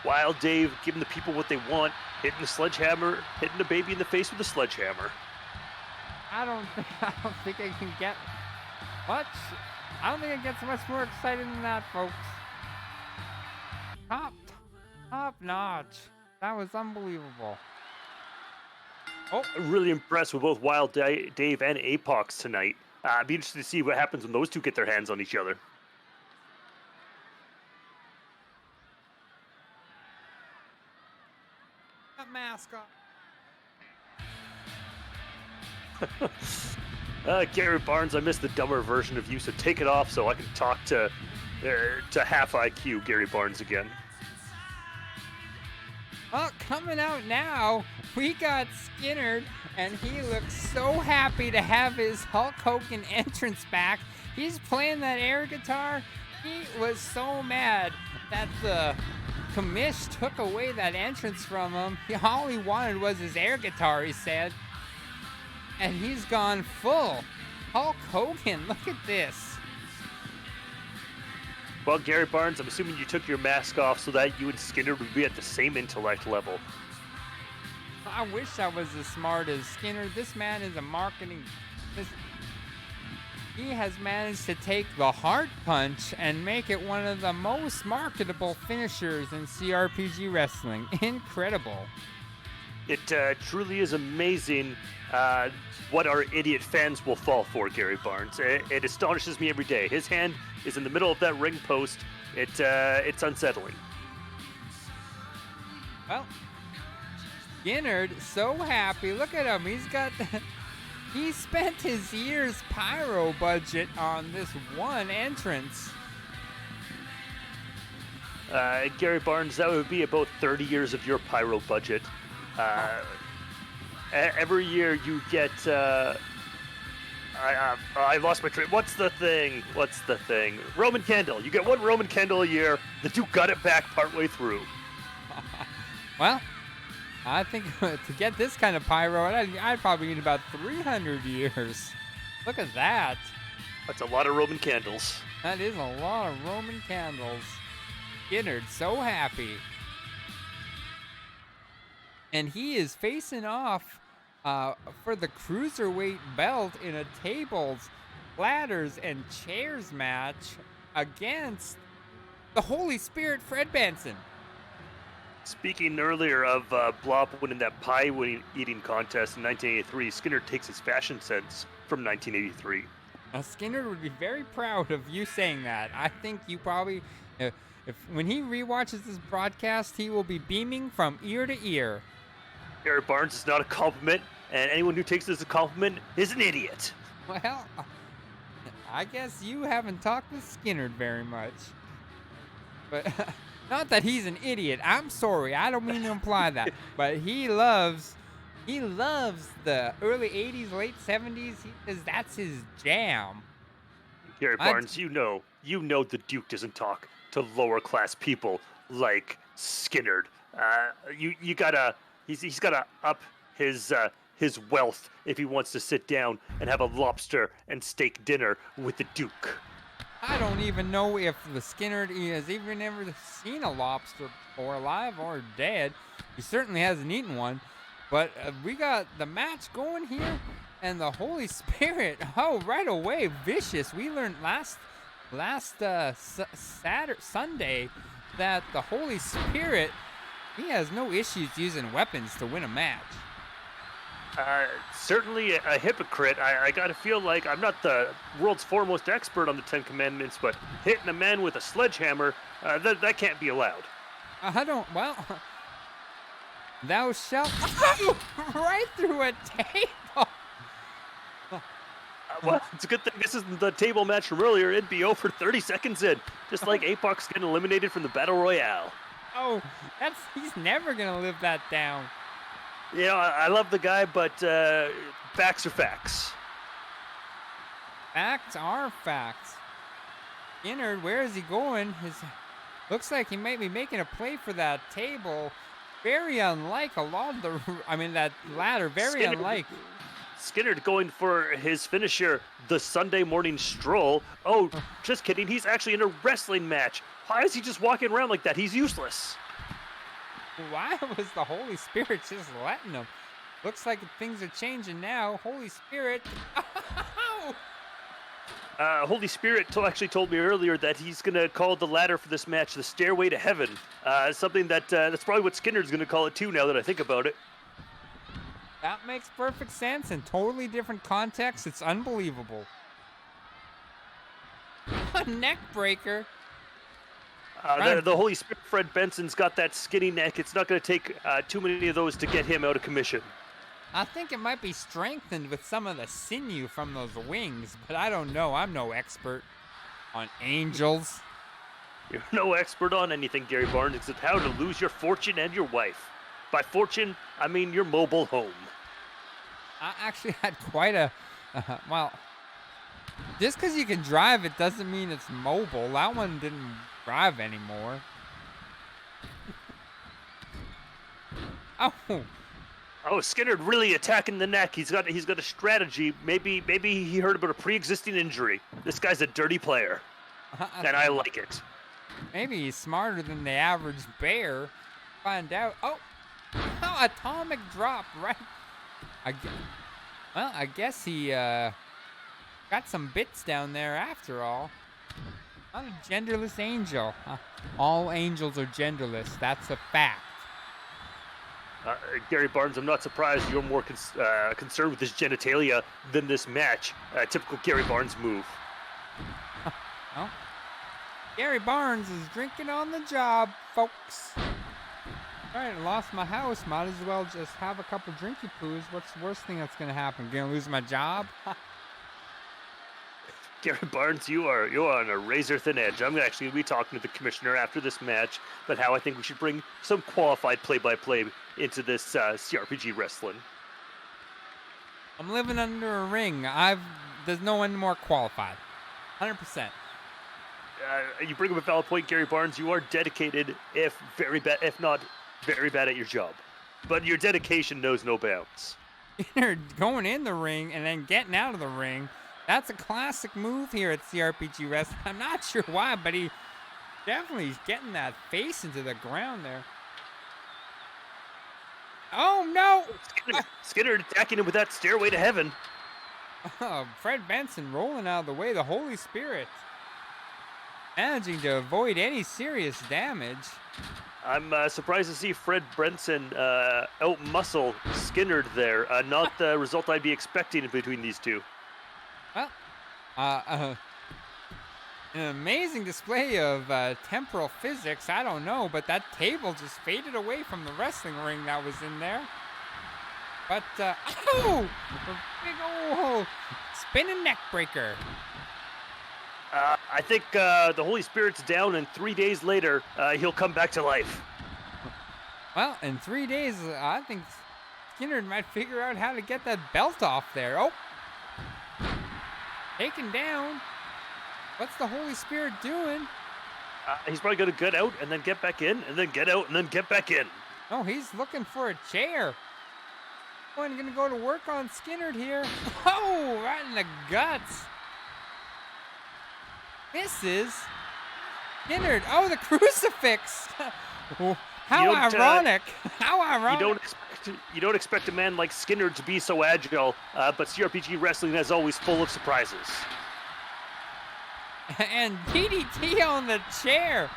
Wild Dave giving the people what they want, hitting the sledgehammer, hitting the baby in the face with a sledgehammer. I don't think I can get much. I don't think it gets much more exciting than that, folks. Top notch. That was unbelievable. Oh, I'm really impressed with both Wild Dave and Apox tonight. I'd be interested to see what happens when those two get their hands on each other. that mask off. Gary Barnes, I missed the dumber version of you, so take it off so I can talk to half IQ Gary Barnes again. Well, coming out now, we got Skynyrd, and he looks so happy to have his Hulk Hogan entrance back. He's playing that air guitar. He was so mad that the commish took away that entrance from him. All he wanted was his air guitar, he said. And he's gone full Hulk Hogan. Look at this. Well, Gary Barnes, I'm assuming you took your mask off so that you and Skynyrd would be at the same intellect level. I wish I was as smart as Skynyrd. This man is a marketing... He has managed to take the heart punch and make it one of the most marketable finishers in CRPG wrestling. Incredible. It truly is amazing what our idiot fans will fall for, Gary Barnes. It astonishes me every day. His hand is in the middle of that ring post. It's unsettling. Well, Skynyrd, so happy. Look at him. He's got... He spent his year's pyro budget on this one entrance. Gary Barnes, that would be about 30 years of your pyro budget. Every year you get... I lost my train. What's the thing? Roman candle. You get one Roman candle a year. The Duke got it back partway through. Well, I think to get this kind of pyro, I'd probably need about 300 years. Look at that. That's a lot of Roman candles. That is a lot of Roman candles. Skynyrd so happy. And he is facing off for the Cruiserweight belt in a tables, ladders, and chairs match against the Holy Spirit Fred Benson. Speaking earlier of Blop winning that pie eating contest in 1983, Skynyrd takes his fashion sense from 1983. Now, Skynyrd would be very proud of you saying that. I think you probably, if when he rewatches this broadcast, he will be beaming from ear to ear. Gary Barnes is not a compliment, and anyone who takes it as a compliment is an idiot. Well, I guess you haven't talked with Skynyrd very much. But not that he's an idiot. I'm sorry. I don't mean to imply that. But he loves the early 80s, late 70s. That's his jam. Gary Barnes, you know the Duke doesn't talk to lower class people like Skynyrd. He's gotta up his wealth if he wants to sit down and have a lobster and steak dinner with the Duke. I don't even know if the Skynyrd has even ever seen a lobster before, alive or dead. He certainly hasn't eaten one. But we got the match going here, and the Holy Spirit, right away, vicious. We learned last Sunday that the Holy Spirit, he has no issues using weapons to win a match. Certainly a hypocrite. I gotta feel like I'm not the world's foremost expert on the Ten Commandments, but hitting a man with a sledgehammer, that can't be allowed. Thou shalt right through a table. Well, it's a good thing this isn't the table match from earlier. It'd be over 30 seconds in, just like Apox getting eliminated from the Battle Royale. Oh, he's never gonna live that down. You know, I love the guy, but facts are facts. Facts are facts. Skynyrd, where is he going? Looks like he might be making a play for that table. Very unlike a lot of that ladder, very unlike. Skynyrd going for his finisher, the Sunday morning stroll. Oh, just kidding. He's actually in a wrestling match. Why is he just walking around like that? He's useless. Why was the Holy Spirit just letting him? Looks like things are changing now. Holy Spirit. Holy Spirit actually told me earlier that he's going to call the ladder for this match the Stairway to Heaven. Something that's probably what Skinner's going to call it too, now that I think about it. That makes perfect sense. In totally different context, it's unbelievable. A neck breaker. The Holy Spirit Fred Benson's got that skinny neck. It's not going to take too many of those to get him out of commission. I think it might be strengthened with some of the sinew from those wings, but I don't know. I'm no expert on angels. You're no expert on anything, Gary Barnes, except how to lose your fortune and your wife. By fortune, I mean your mobile home. I actually had quite a... just because you can drive it doesn't mean it's mobile. That one didn't drive anymore. Oh, Skynyrd really attacking the neck. He's got a strategy. Maybe he heard about a pre-existing injury. This guy's a dirty player, and I like it. Maybe he's smarter than the average bear. Find out. Oh, atomic drop right. I guess he got some bits down there after all. Not a genderless angel. All angels are genderless. That's a fact. Gary Barnes, I'm not surprised you're more concerned with his genitalia than this match. Typical Gary Barnes move. Well, Gary Barnes is drinking on the job, folks. All right, I lost my house. Might as well just have a couple drinky poos. What's the worst thing that's gonna happen? Gonna lose my job? Gary Barnes, you are on a razor thin edge. I'm actually going to be talking to the commissioner after this match about how I think we should bring some qualified play-by-play into this CRPG wrestling. I'm living under a ring. There's no one more qualified. 100%. You bring up a valid point, Gary Barnes. You are dedicated, if not very bad at your job. But your dedication knows no bounds. You're going in the ring and then getting out of the ring. That's a classic move here at CRPG Wrestling. I'm not sure why, but he definitely is getting that face into the ground there. Oh, no! Skynyrd attacking him with that stairway to heaven. Fred Benson rolling out of the way. The Holy Spirit managing to avoid any serious damage. I'm surprised to see Fred Benson out-muscle Skynyrd there. Not the result I'd be expecting between these two. Well, an amazing display of temporal physics. I don't know, but that table just faded away from the wrestling ring that was in there. But, oh! A big old spinning neck breaker. I think the Holy Spirit's down, and 3 days later, he'll come back to life. Well, in 3 days, I think Skynyrd might figure out how to get that belt off there. Oh! Taken down. What's the Holy Spirit doing? He's probably going to get out and then get back in, and then get out and then get back in. Oh, he's looking for a chair. Oh, I'm going to go to work on Skynyrd here. Oh, right in the guts. Misses. Skynyrd. Oh, the crucifix. How ironic. How ironic. You don't expect a man like Skynyrd to be so agile, but CRPG Wrestling is always full of surprises. And DDT on the chair.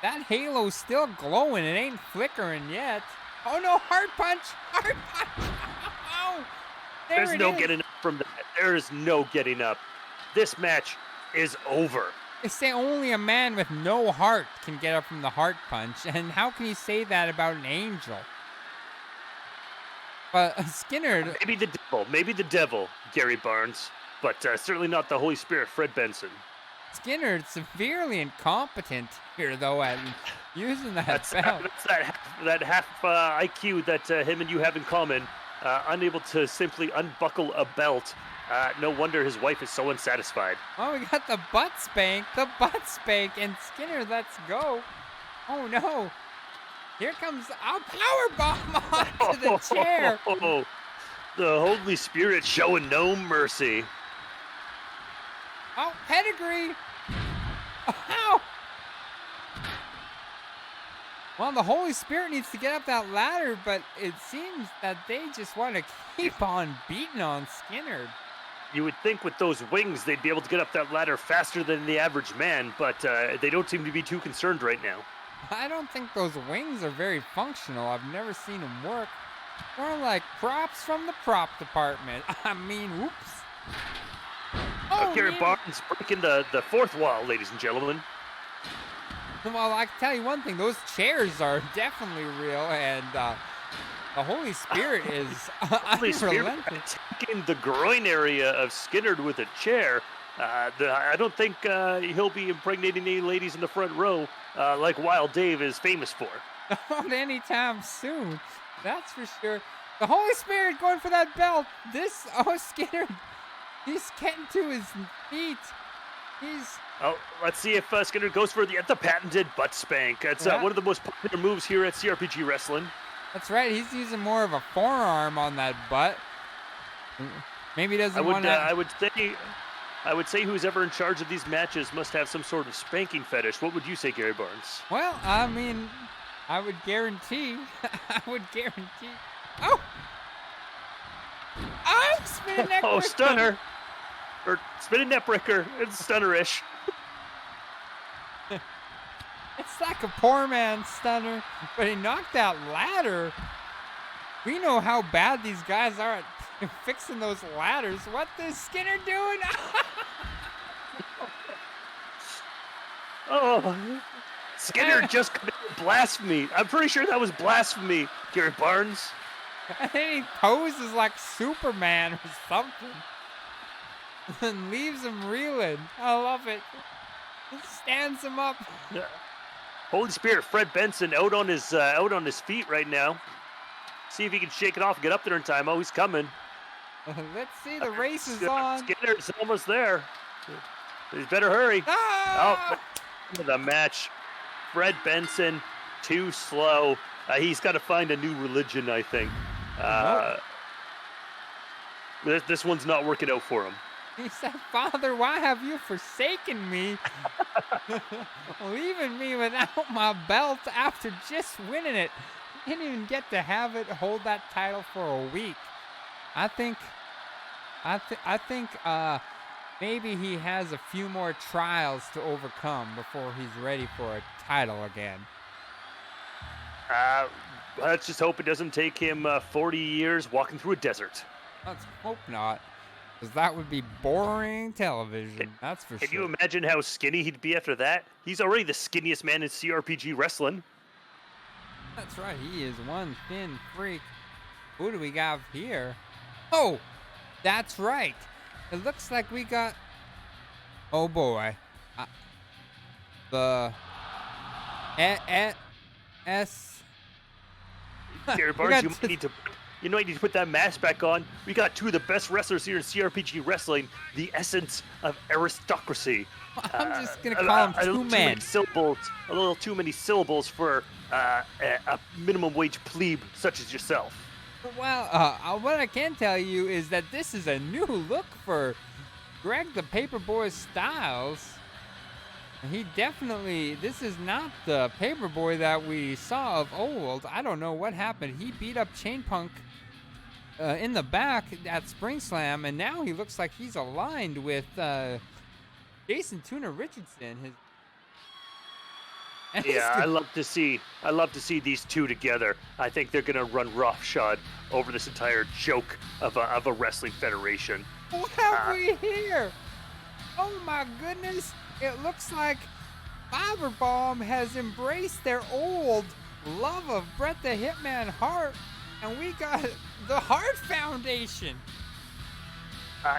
That halo's still glowing. It ain't flickering yet. Oh no, heart punch! Heart punch! Oh, There's no getting up from that. There is no getting up. This match is over. They say only a man with no heart can get up from the heart punch, and how can you say that about an angel? But Skynyrd... Maybe the devil, Gary Barnes, but certainly not the Holy Spirit, Fred Benson. Skynyrd severely incompetent here, though, at using that belt. That's that half IQ that him and you have in common, unable to simply unbuckle a belt. No wonder his wife is so unsatisfied. Oh, we got the butt spank, and Skynyrd lets go. Oh, no. Here comes a power bomb onto the chair. The Holy Spirit showing no mercy. Oh, pedigree. Ow. Well, the Holy Spirit needs to get up that ladder, but it seems that they just want to keep on beating on Skynyrd. You would think with those wings they'd be able to get up that ladder faster than the average man, but they don't seem to be too concerned right now. I don't think those wings are very functional. I've never seen them work. More like props from the prop department. I mean, whoops. Oh, Gary Barnes breaking the fourth wall, ladies and gentlemen. Well, I can tell you one thing. Those chairs are definitely real, and the Holy Spirit is unrelenting. Attacking the groin area of Skynyrd with a chair. I don't think he'll be impregnating any ladies in the front row like Wild Dave is famous for. Not anytime soon. That's for sure. The Holy Spirit going for that belt. Skynyrd, he's getting to his feet. Let's see if Skynyrd goes for the patented butt spank. It's one of the most popular moves here at CRPG Wrestling. That's right. He's using more of a forearm on that butt. Maybe he doesn't want to. I would say who's ever in charge of these matches must have some sort of spanking fetish. What would you say, Gary Barnes? Well, I mean, I would guarantee. Oh! Oh, spinning neck breaker. Oh, stunner. Or spinning neck breaker. It's stunnerish. It's like a poor man's stunner, but he knocked that ladder. We know how bad these guys are at fixing those ladders. What is Skynyrd doing? Oh, Skynyrd just committed blasphemy. I'm pretty sure that was blasphemy, Gary Barnes. And then he poses like Superman or something. And leaves him reeling. I love it. Stands him up. Yeah. Holy Spirit, Fred Benson out on his feet right now. See if he can shake it off and get up there in time. Oh, he's coming. Let's see, the race is on. Skynyrd's almost there. He better hurry. Ah! Oh, the match. Fred Benson, too slow. He's got to find a new religion, I think. This one's not working out for him. He said, "Father, why have you forsaken me? Leaving me without my belt after just winning it. He didn't even get to have it, hold that title for a week." I think maybe he has a few more trials to overcome before he's ready for a title again. Let's just hope it doesn't take him 40 years walking through a desert. Let's hope not, because that would be boring television. That's for sure. Can you imagine how skinny he'd be after that? He's already the skinniest man in CRPG wrestling. That's right. He is one thin freak. Who do we got here? Oh, that's right. It looks like we got. Oh boy. The S. Gary Barnes, you need to put that mask back on. We got two of the best wrestlers here in CRPG wrestling, the essence of aristocracy. I'm just gonna call them two men. A little too many syllables for a minimum wage plebe such as yourself. Well, what I can tell you is that this is a new look for Greg the Paperboy Styles. This is not the Paperboy that we saw of old. I don't know what happened. He beat up Chain Punk in the back at Spring Slam, and now he looks like he's aligned with Jason Tuna Richardson. I love to see these two together. I think they're gonna run roughshod over this entire joke of a wrestling federation. What have we here? Oh my goodness! It looks like Fibre has embraced their old love of Bret the Hitman Hart, and we got the Hart Foundation.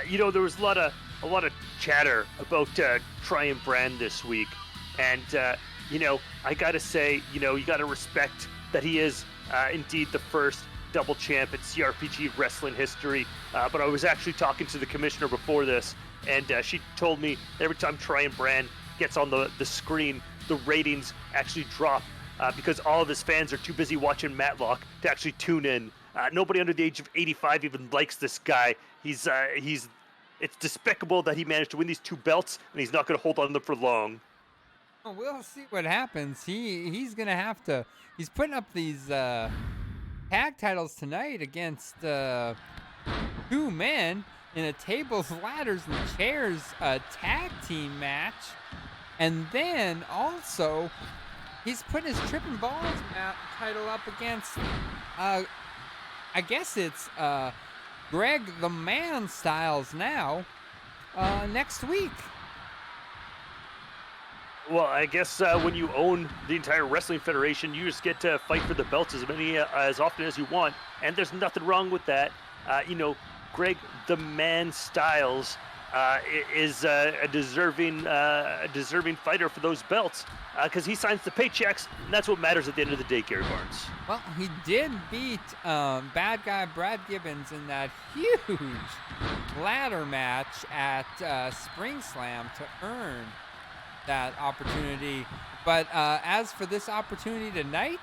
There was a lot of chatter about Triumph Brand this week, and I gotta say, you gotta respect that he is indeed the first double champ in CRPG wrestling history. But I was actually talking to the commissioner before this, and she told me every time Triumph Brand gets on the screen, the ratings actually drop because all of his fans are too busy watching Matlock to actually tune in. Nobody under the age of 85 even likes this guy. It's despicable that he managed to win these two belts, and he's not going to hold on to them for long. Well, we'll see what happens. He's going to have to. He's putting up these tag titles tonight against two men in a tables, ladders, and chairs tag team match. And then also, he's putting his Trippin' Balls title up against, I guess it's Greg the Man Styles now, next week. Well, I guess when you own the entire wrestling federation, you just get to fight for the belts as often as you want, and there's nothing wrong with that. Greg the Man Styles is a deserving fighter for those belts because he signs the paychecks, and that's what matters at the end of the day, Gary Barnes. Well, he did beat bad guy Brad Gibbons in that huge ladder match at Spring Slam to earn that opportunity. But as for this opportunity tonight,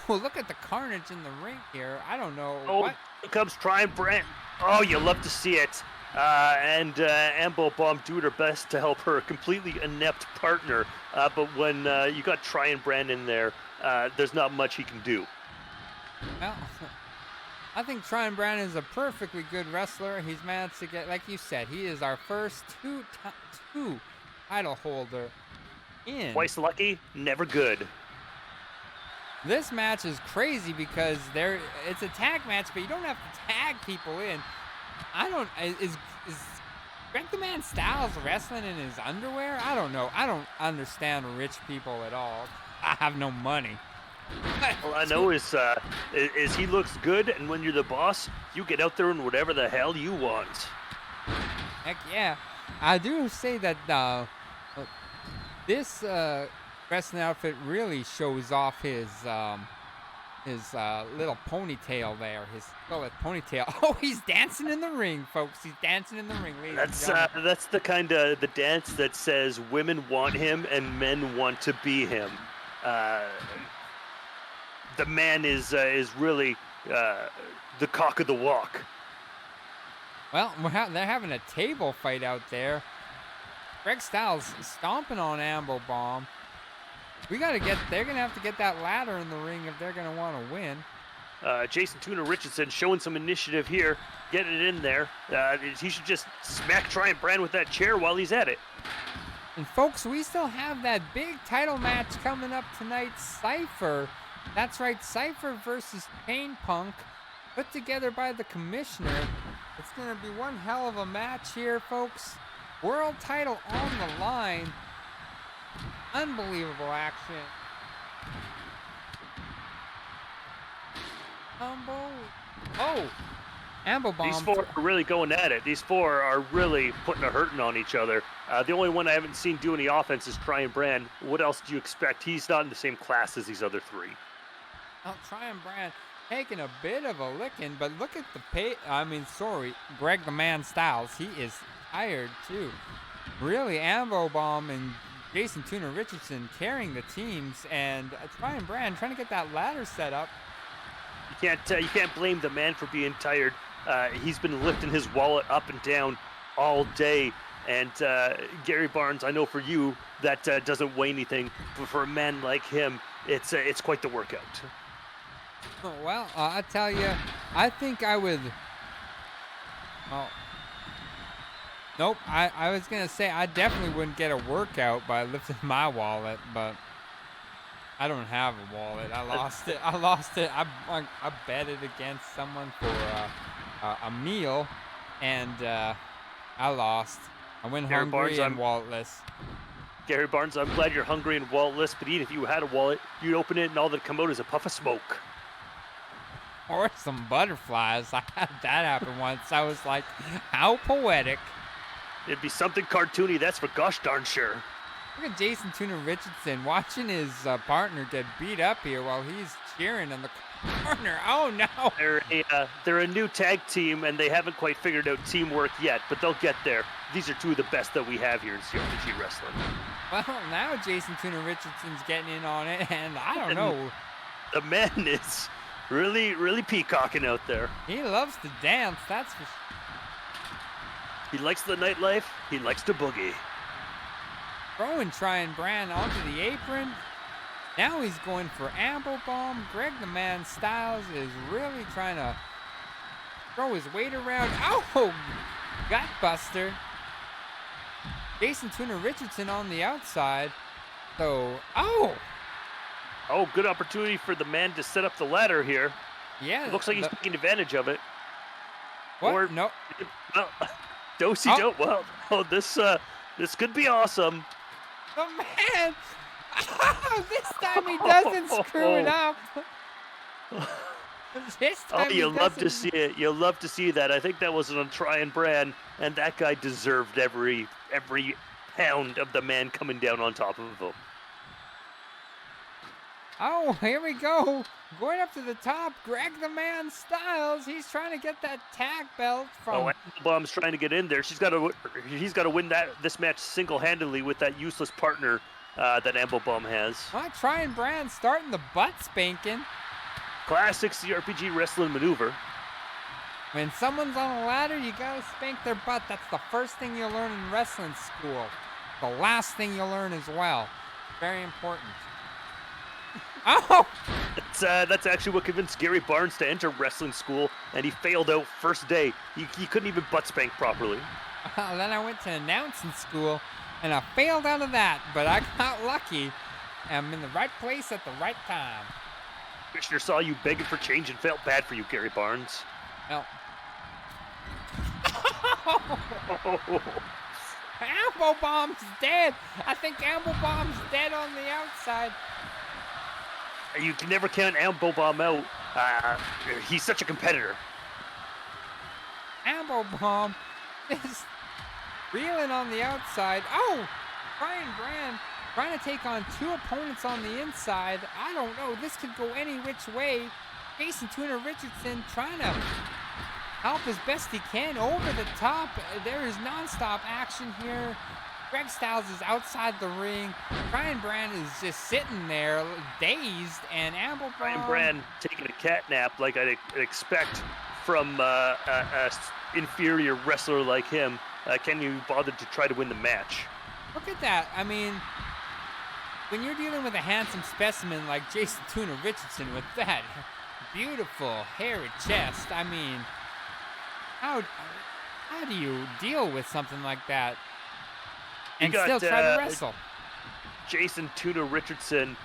look at the carnage in the ring here. I don't know what. Here comes Triumph Brand. Oh, you love to see it. And Ambo Bomb doing her best to help her completely inept partner. But when you got Triumph Brand in there, there's not much he can do. Well, I think Triumph Brand is a perfectly good wrestler. He's managed to get, like you said, he is our first two title holder in. Twice lucky, never good. This match is crazy because it's a tag match, but you don't have to tag people in. Is Greg the Man Styles wrestling in his underwear? I don't know. I don't understand rich people at all. I have no money. All I know is he looks good, and when you're the boss, you get out there and whatever the hell you want. Heck yeah. I do say that this wrestling outfit really shows off his little ponytail there, his scarlet ponytail. Oh, he's dancing in the ring, folks. He's dancing in the ring, ladies and gentlemen. That's the kind of the dance that says women want him and men want to be him. The man is really the cock of the walk. Well, they're having a table fight out there. Greg Styles stomping on Ambo Bomb. They're gonna have to get that ladder in the ring if they're gonna want to win. Jason Tuna Richardson showing some initiative here, getting it in there. He should just smack Trying Brand with that chair while he's at it. And folks, we still have that big title match coming up tonight, Psypher. That's right, Psypher versus Pain Punk, put together by the commissioner. It's gonna be one hell of a match here, folks. World title on the line. Unbelievable action. Ambo Bomb. These four are really going at it. These four are really putting a hurting on each other. The only one I haven't seen do any offense is Trying Brand. What else do you expect? He's not in the same class as these other three. Well, Trying Brand taking a bit of a licking, but look at Greg the Man Styles. He is tired too. Really, Ambo Bomb and Jason Tuna Richardson carrying the teams, and Trying Brand trying to get that ladder set up. You can't blame the man for being tired. He's been lifting his wallet up and down all day. And Gary Barnes, I know for you that doesn't weigh anything, but for a man like him, it's quite the workout. Well, I tell you, I think I would. Well, nope. I was gonna say I definitely wouldn't get a workout by lifting my wallet, but I don't have a wallet. I lost it. I betted against someone for a meal, and I lost. I went Gary hungry Barnes, and walletless. Gary Barnes, I'm glad you're hungry and walletless, but even if you had a wallet, you'd open it and all that'd come out is a puff of smoke. Or some butterflies. I had that happen once. I was like, how poetic. It'd be something cartoony, that's for gosh darn sure. Look at Jason Tuna Richardson watching his partner get beat up here while he's cheering in the corner. Oh, no. They're a new tag team, and they haven't quite figured out teamwork yet, but they'll get there. These are two of the best that we have here in CRPG Wrestling. Well, now Jason Tuna Richardson's getting in on it, and I don't know. The man is really, really peacocking out there. He loves to dance, that's for sure. He likes the nightlife. He likes to boogie. Throwing Trying Brand onto the apron. Now he's going for Ambo Bomb. Greg the Man Styles is really trying to throw his weight around. Oh, gutbuster. Jason Tuna Richardson on the outside. So, oh, good opportunity for the man to set up the ladder here. Yeah. It looks like he's taking advantage of it. What? Or, no. Well, do-si-do. Well, this could be awesome. The man. Oh, this time he doesn't screw it up. This time you'll love to see it. You'll love to see that. I think that was on Trying Brand, and that guy deserved every pound of the man coming down on top of him. Oh, here we go. Going up to the top, Greg the Man Styles. He's trying to get that tag belt from. Oh, Bomb's trying to get in there. He's got to win this match single-handedly with that useless partner that Ambo Bomb has. Trying Brand starting the butt spanking. Classic CRPG wrestling maneuver. When someone's on a ladder, you gotta spank their butt. That's the first thing you learn in wrestling school. The last thing you learn as well. Very important. Oh! That's actually what convinced Gary Barnes to enter wrestling school, and he failed out first day. He couldn't even butt spank properly. Then I went to announcing school, and I failed out of that, but I got lucky. I'm in the right place at the right time. Commissioner saw you begging for change and felt bad for you, Gary Barnes. Well. Ambo Bomb's dead. I think Ambo Bomb's dead on the outside. You can never count Ambo Bomb out. He's such a competitor. Ambo Bomb is reeling on the outside. Oh, Trying Brand trying to take on two opponents on the inside. I don't know. This could go any which way. Jason Tuna Richardson trying to help as best he can over the top. There is nonstop action here. Greg Styles is outside the ring. Trying Brand is just sitting there, dazed, and Ambo Bomb. Trying Brand taking a cat nap like I'd expect from a inferior wrestler like him, can you bother to try to win the match? Look at that. I mean, when you're dealing with a handsome specimen like Jason Tuna Richardson with that beautiful hairy chest, I mean, how do you deal with something like that and still try to wrestle? Jason Tuna Richardson,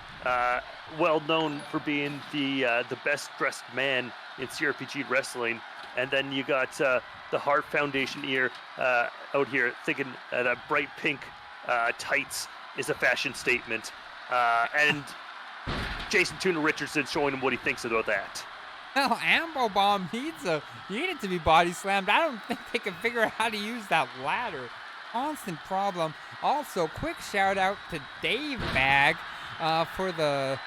well known for being the best dressed man in CRPG wrestling, and then you got the Hart Foundation out here thinking that bright pink tights is a fashion statement, and Jason Tuna Richardson showing him what he thinks about that. Well, Ambo Bomb needed to be body slammed. I don't think they can figure out how to use that ladder. Constant problem. Also, quick shout out to Dave Bag for the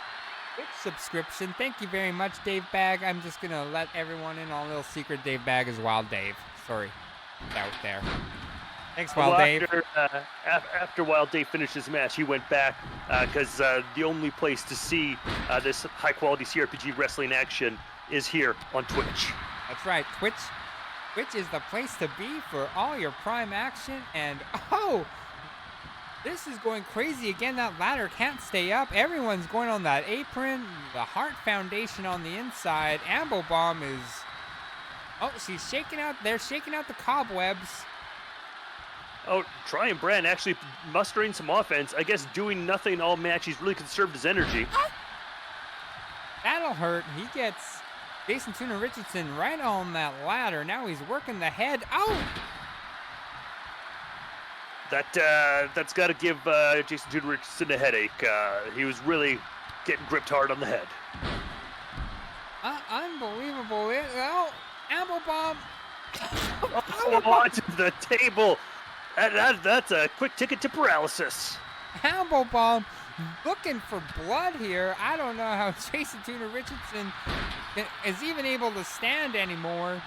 Twitch subscription. Thank you very much, Dave Bag. I'm just going to let everyone in on a little secret. Dave Bag is Wild Dave. Sorry. Out there. Thanks, Wild Dave. After Wild Dave finished his match, he went back because the only place to see this high-quality CRPG wrestling action is here on Twitch. That's right. Twitch is the place to be for all your prime action. And, this is going crazy again. That ladder can't stay up. Everyone's going on that apron. The Hart Foundation on the inside. Ambo Bomb is... Oh, she's shaking out... They're shaking out the cobwebs. Oh, Triumph Brand actually mustering some offense. I guess doing nothing all match. He's really conserved his energy. That'll hurt. He gets Jason Tuna Richardson right on that ladder. Now he's working the head. Oh! That's got to give Jason Tuna Richardson a headache. He was really getting gripped hard on the head. Unbelievable. Ambo Bomb. Onto the table. That's a quick ticket to paralysis. Ambo Bomb looking for blood here. I don't know how Jason Tuna Richardson is even able to stand anymore.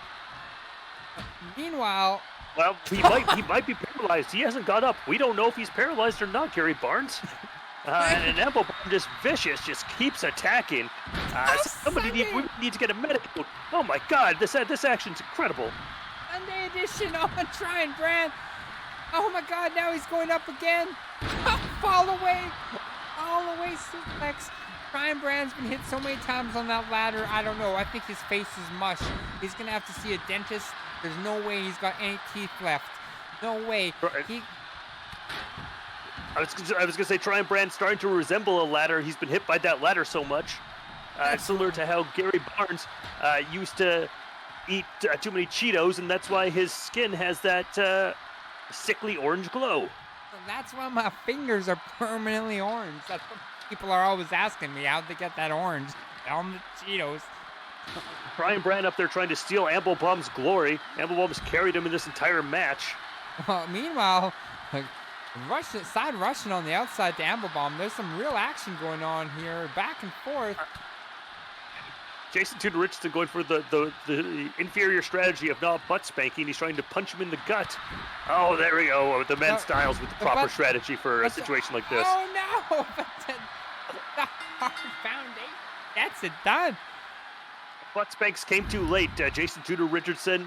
Meanwhile... Well, he might be paralyzed. He hasn't got up. We don't know if he's paralyzed or not, Gary Barnes. And Ambo Bomb just vicious, just keeps attacking. We need to get a medic out. Oh my God, this action's incredible. Sunday edition on Trying Brand. Oh my God, now he's going up again. Fall away suplex. Trying Brand's been hit so many times on that ladder. I don't know. I think his face is mush. He's gonna have to see a dentist. There's no way he's got any teeth left. No way. Right. I was gonna say Triumph Brand starting to resemble a ladder. He's been hit by that ladder so much. Similar to how Gary Barnes used to eat too many Cheetos, and that's why his skin has that sickly orange glow. That's why my fingers are permanently orange. That's what people are always asking me, how'd they get that orange on the Cheetos? Brian Brand up there trying to steal Ambo Bomb's glory. Ambo Bomb's carried him in this entire match. Meanwhile, side Russian on the outside to Ambo Bomb. There's some real action going on here, back and forth. Jason Tuna Richardson going for the inferior strategy of not butt spanking. He's trying to punch him in the gut. Oh, there we go. The men Styles with the proper strategy for a situation like this. Oh, no. The Hart Foundation. That's it done. Butt spanks came too late. Jason Tuna Richardson,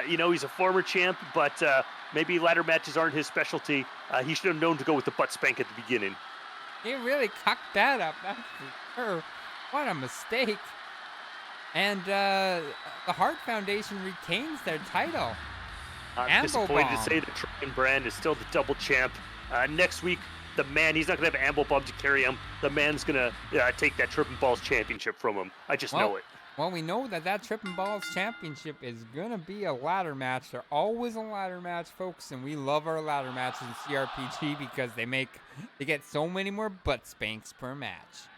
he's a former champ, but maybe ladder matches aren't his specialty. He should have known to go with the butt spank at the beginning. He really cocked that up. That's for sure. What a mistake. And the Hart Foundation retains their title. I'm disappointed to say that Triumph Brand is still the double champ. Next week, the man, he's not going to have Ambo Bomb to carry him. The man's going to take that Trippin' Balls championship from him. I just know it. Well, we know that Trippin' Balls championship is going to be a ladder match. They're always a ladder match, folks, and we love our ladder matches in CRPG because they get so many more butt spanks per match.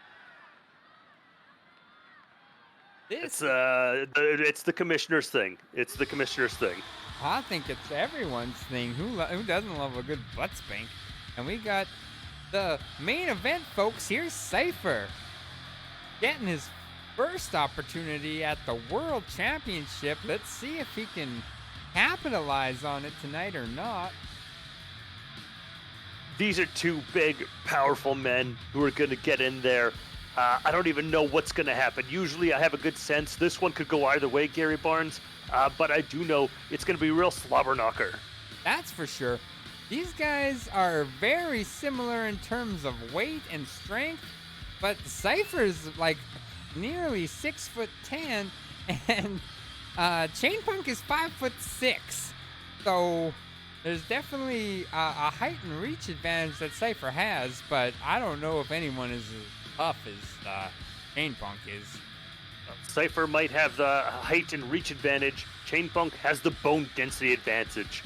It's the commissioner's thing. It's the commissioner's thing. I think it's everyone's thing. Who doesn't love a good butt spank? And we got the main event, folks. Here's Psypher getting his first opportunity at the World Championship. Let's see if he can capitalize on it tonight or not. These are two big, powerful men who are going to get in there. I don't even know what's going to happen. Usually I have a good sense. This one could go either way, Gary Barnes. but I do know it's going to be a real slobber knocker. That's for sure. These guys are very similar in terms of weight and strength, but Psypher's like nearly 6'10", and Chainpunk is 5'6". So there's definitely a height and reach advantage that Psypher has, but I don't know if anyone is as tough as Chainpunk is. Psypher might have the height and reach advantage. Chainpunk has the bone density advantage.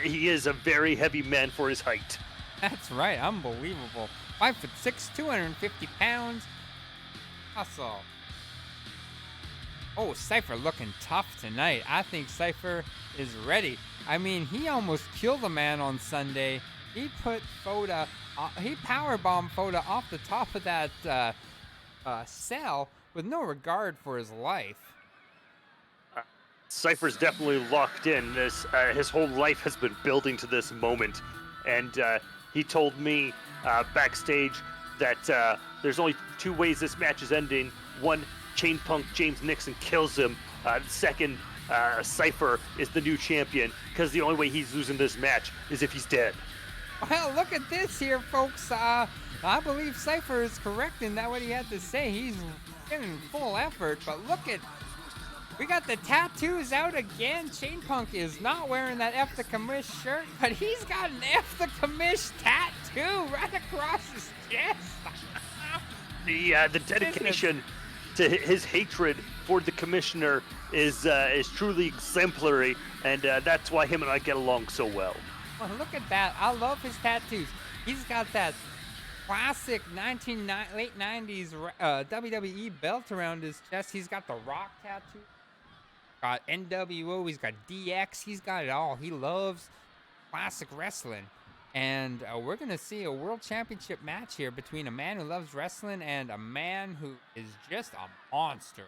He is a very heavy man for his height. That's right, unbelievable. 5'6", 250 pounds. Hustle. Oh, Psypher looking tough tonight. I think Psypher is ready. I mean, he almost killed a man on Sunday. He put Foda, he powerbombed Foda off the top of that cell with no regard for his life. Cypher's definitely locked in. His whole life has been building to this moment, and he told me backstage that there's only two ways this match is ending. One, Chainpunk James Nixon kills him. Second, Psypher is the new champion, because the only way he's losing this match is if he's dead. Well, look at this here, folks. I believe Psypher is correct in that what he had to say. He's giving full effort, but look at... We got the tattoos out again. Chainpunk is not wearing that F the commish shirt, but he's got an F the commish tattoo right across his chest. The dedication to his hatred for the commissioner is truly exemplary, and that's why him and I get along so well. Well, look at that. I love his tattoos. He's got that classic late 90s WWE belt around his chest. He's got the Rock tattoo. Got NWO, he's got DX, he's got it all. He loves classic wrestling. And we're going to see a world championship match here between a man who loves wrestling and a man who is just a monster.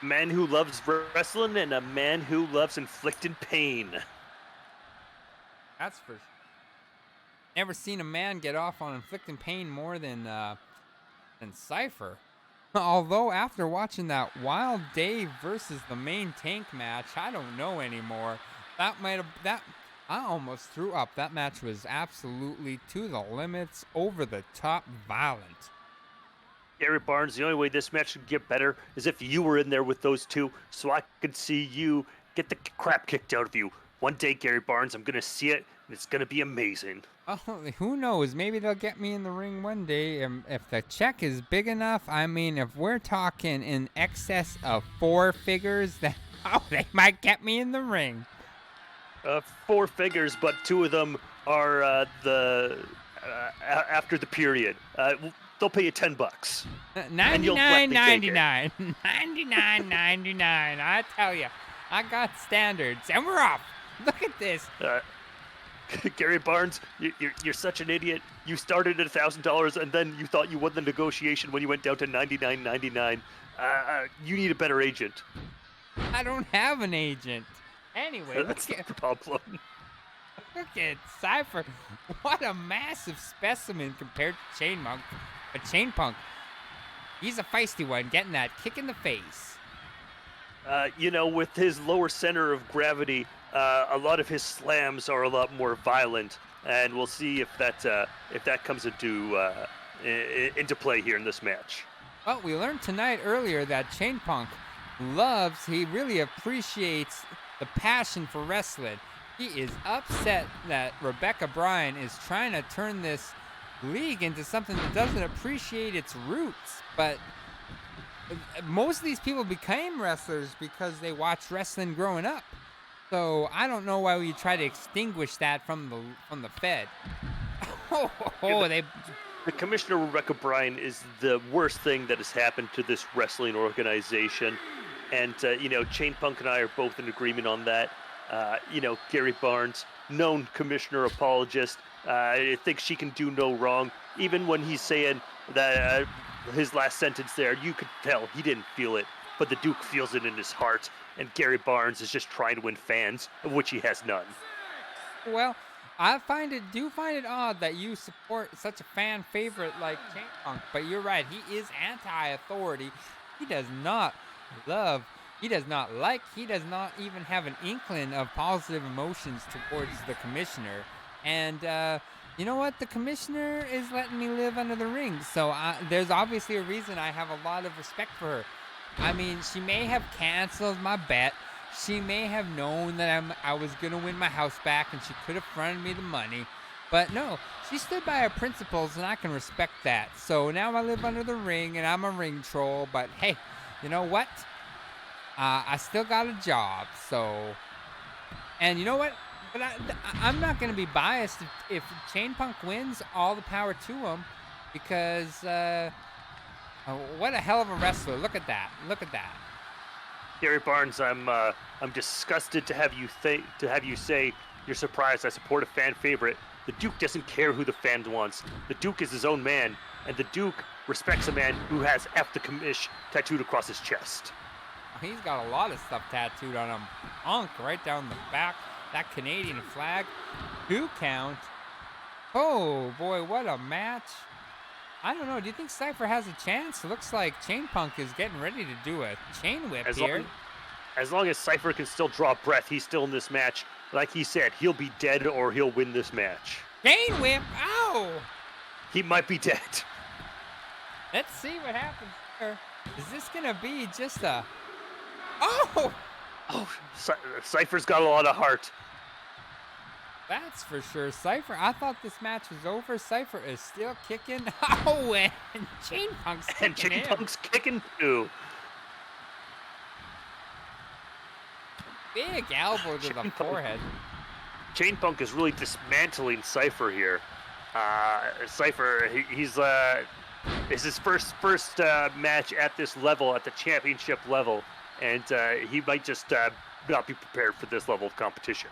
A man who loves wrestling and a man who loves inflicting pain. That's for sure. Never seen a man get off on inflicting pain more than Psypher. Although after watching that Wild Dave versus the main tank match, I don't know anymore. I almost threw up. That match was absolutely to the limits, over the top violent. Gary Barnes, the only way this match could get better is if you were in there with those two, so I could see you get the crap kicked out of you. One day, Gary Barnes, I'm going to see it, and it's going to be amazing. Oh, who knows? Maybe they'll get me in the ring one day. If the check is big enough, I mean, if we're talking in excess of 4 figures, then they might get me in the ring. 4 figures, but 2 of them are after the period. They'll pay you $10. $99.99. $99.99. I tell you, I got standards, and we're off. Look at this. Gary Barnes, you're such an idiot. You started at $1,000, and then you thought you won the negotiation when you went down to $99.99. You need a better agent. I don't have an agent. Anyway, that's the problem. Look at Psypher. What a massive specimen compared to Chainpunk. But Chainpunk, he's a feisty one, getting that kick in the face. With his lower center of gravity, a lot of his slams are a lot more violent, and we'll see if that comes into play here in this match. Well, we learned tonight earlier that Chainpunk he really appreciates the passion for wrestling. He is upset that Rebecca Bryan is trying to turn this league into something that doesn't appreciate its roots, but most of these people became wrestlers because they watched wrestling growing up. So I don't know why we try to extinguish that from the Fed. The Commissioner Rebecca Bryan is the worst thing that has happened to this wrestling organization, and Chainpunk and I are both in agreement on that. Gary Barnes, known commissioner apologist, thinks she can do no wrong. Even when he's saying that his last sentence there, you could tell he didn't feel it, but the Duke feels it in his heart, and Gary Barnes is just trying to win fans, of which he has none. Well, I find it odd that you support such a fan favorite like Chainpunk, but you're right, he is anti-authority. He does not love he does not even have an inkling of positive emotions towards the commissioner. And you know what? The commissioner is letting me live under the ring. So there's obviously a reason I have a lot of respect for her. I mean, she may have canceled my bet. She may have known that I was going to win my house back and she could have fronted me the money. But no, she stood by her principles and I can respect that. So now I live under the ring and I'm a ring troll. But hey, you know what? I still got a job. So, and you know what? But I'm not going to be biased if Chain Punk wins. All the power to him, because what a hell of a wrestler! Look at that! Look at that! Gary Barnes, I'm disgusted to have you say you're surprised I support a fan favorite. The Duke doesn't care who the fan wants. The Duke is his own man, and the Duke respects a man who has F the commish tattooed across his chest. He's got a lot of stuff tattooed on him. Honk right down the back. That Canadian flag. 2 count. Oh, boy, what a match. I don't know. Do you think Psypher has a chance? It looks like Chain Punk is getting ready to do a chain whip here. As long as Psypher can still draw breath, he's still in this match. Like he said, he'll be dead or he'll win this match. Chain whip! Ow! He might be dead. Let's see what happens here. Is this going to be just a... Oh! Oh, Psypher's got a lot of heart. That's for sure. Psypher, I thought this match was over. Psypher is still kicking. Oh, and Chain Punk's kicking And Chain him. Punk's kicking too. Big elbow to the forehead. Chain Punk is really dismantling Psypher here. Psypher, he's it's his first match at this level, at the championship level, and he might just not be prepared for this level of competition.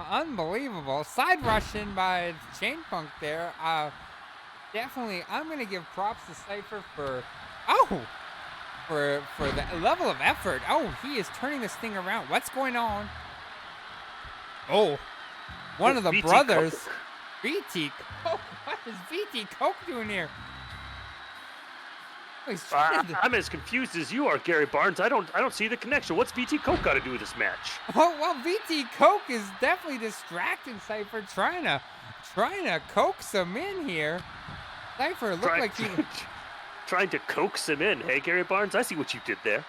Unbelievable. Side rushing by Chain Punk there. Definitely, I'm going to give props to Psypher for the level of effort. Oh, he is turning this thing around. What's going on? Oh, one of the BT brothers. Coke. BT Coke? What is BT Coke doing here? Oh, he's trying to... I'm as confused as you are, Gary Barnes. I don't see the connection. What's BT Coke got to do with this match? Oh, well, BT Coke is definitely distracting Psypher, trying to coax him in here. Psypher looked like he... Trying to coax him in. Hey, Gary Barnes, I see what you did there.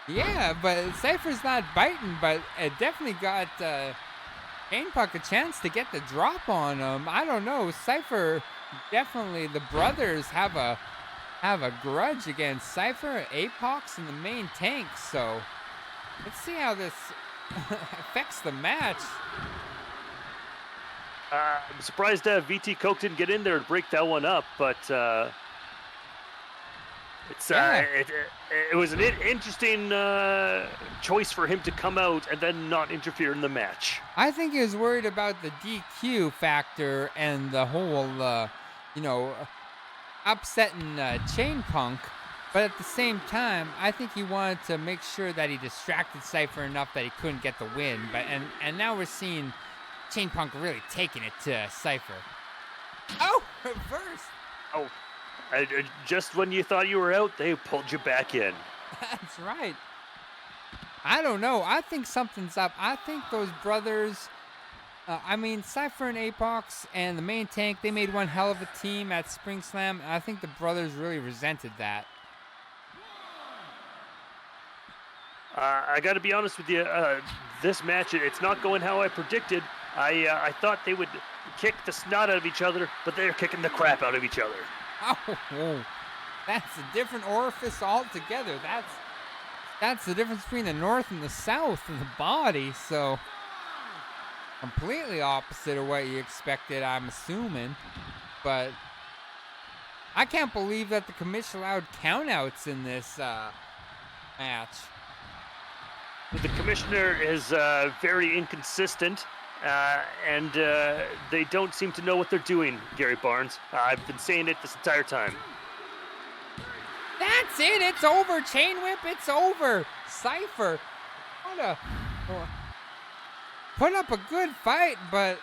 Yeah, but Cypher's not biting, but it definitely got Chain Punk a chance to get the drop on him. I don't know. Cypher, definitely, the brothers have a grudge against Cypher, Apox, and the main tank. So let's see how this affects the match. I'm surprised VT Coke didn't get in there and break that one up, but it was an interesting choice for him to come out and then not interfere in the match. I think he was worried about the DQ factor and the whole, upsetting Chain Punk. But at the same time, I think he wanted to make sure that he distracted Cypher enough that he couldn't get the win. But and now we're seeing Chain Punk really taking it to Cypher. Oh, reverse. Oh. Just when you thought you were out, they pulled you back in. That's right. I don't know. I think something's up. I think those brothers, Cypher and Apox and the main tank, they made one hell of a team at Spring Slam. And I think the brothers really resented that. I got to be honest with you. This match, it's not going how I predicted. I thought they would kick the snot out of each other, but they're kicking the crap out of each other. Oh, that's a different orifice altogether. That's the difference between the north and the south of the body. So completely opposite of what you expected, I'm assuming. But I can't believe that the commission allowed countouts in this match. The commissioner is very inconsistent. And they don't seem to know what they're doing, Gary Barnes. I've been saying it this entire time. That's it. It's over. Chain whip. It's over. Cypher. Put up a good fight, but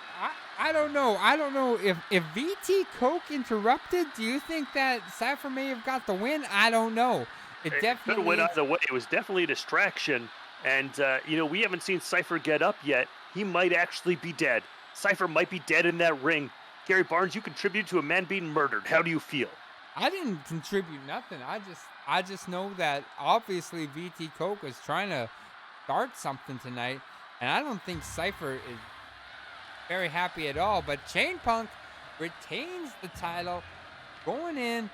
I don't know. I don't know if VT Coke interrupted. Do you think that Cypher may have got the win? I don't know. It Could have definitely went is. either way. It was definitely a distraction. And, we haven't seen Psypher get up yet. He might actually be dead. Psypher might be dead in that ring. Gary Barnes, you contributed to a man being murdered. How do you feel? I didn't contribute nothing. I just know that obviously VT Coke was trying to start something tonight, and I don't think Cypher is very happy at all. But Chain Punk retains the title going in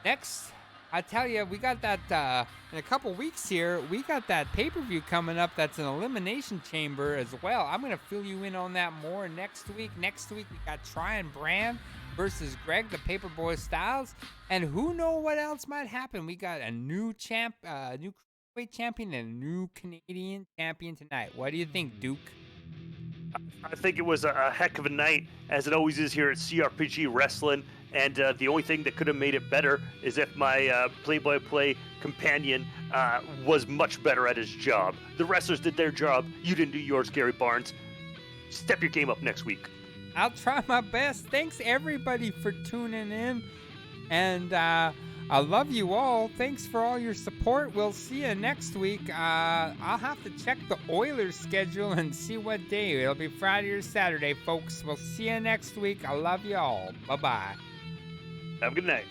next. I tell you, we got that in a couple weeks here. We got that pay-per-view coming up. That's an Elimination Chamber as well. I'm gonna fill you in on that more next week. Next week we got Tryon Brand versus Greg the Paperboy Styles, and who know what else might happen. We got a new new Cruiserweight champion and a new Canadian champion tonight. What do you think, Duke? I think it was a heck of a night, as it always is here at CRPG Wrestling. And the only thing that could have made it better is if my play-by-play companion was much better at his job. The wrestlers did their job. You didn't do yours, Gary Barnes. Step your game up next week. I'll try my best. Thanks, everybody, for tuning in. And I love you all. Thanks for all your support. We'll see you next week. I'll have to check the Oilers schedule and see what day. It'll be Friday or Saturday, folks. We'll see you next week. I love you all. Bye-bye. Have a good night.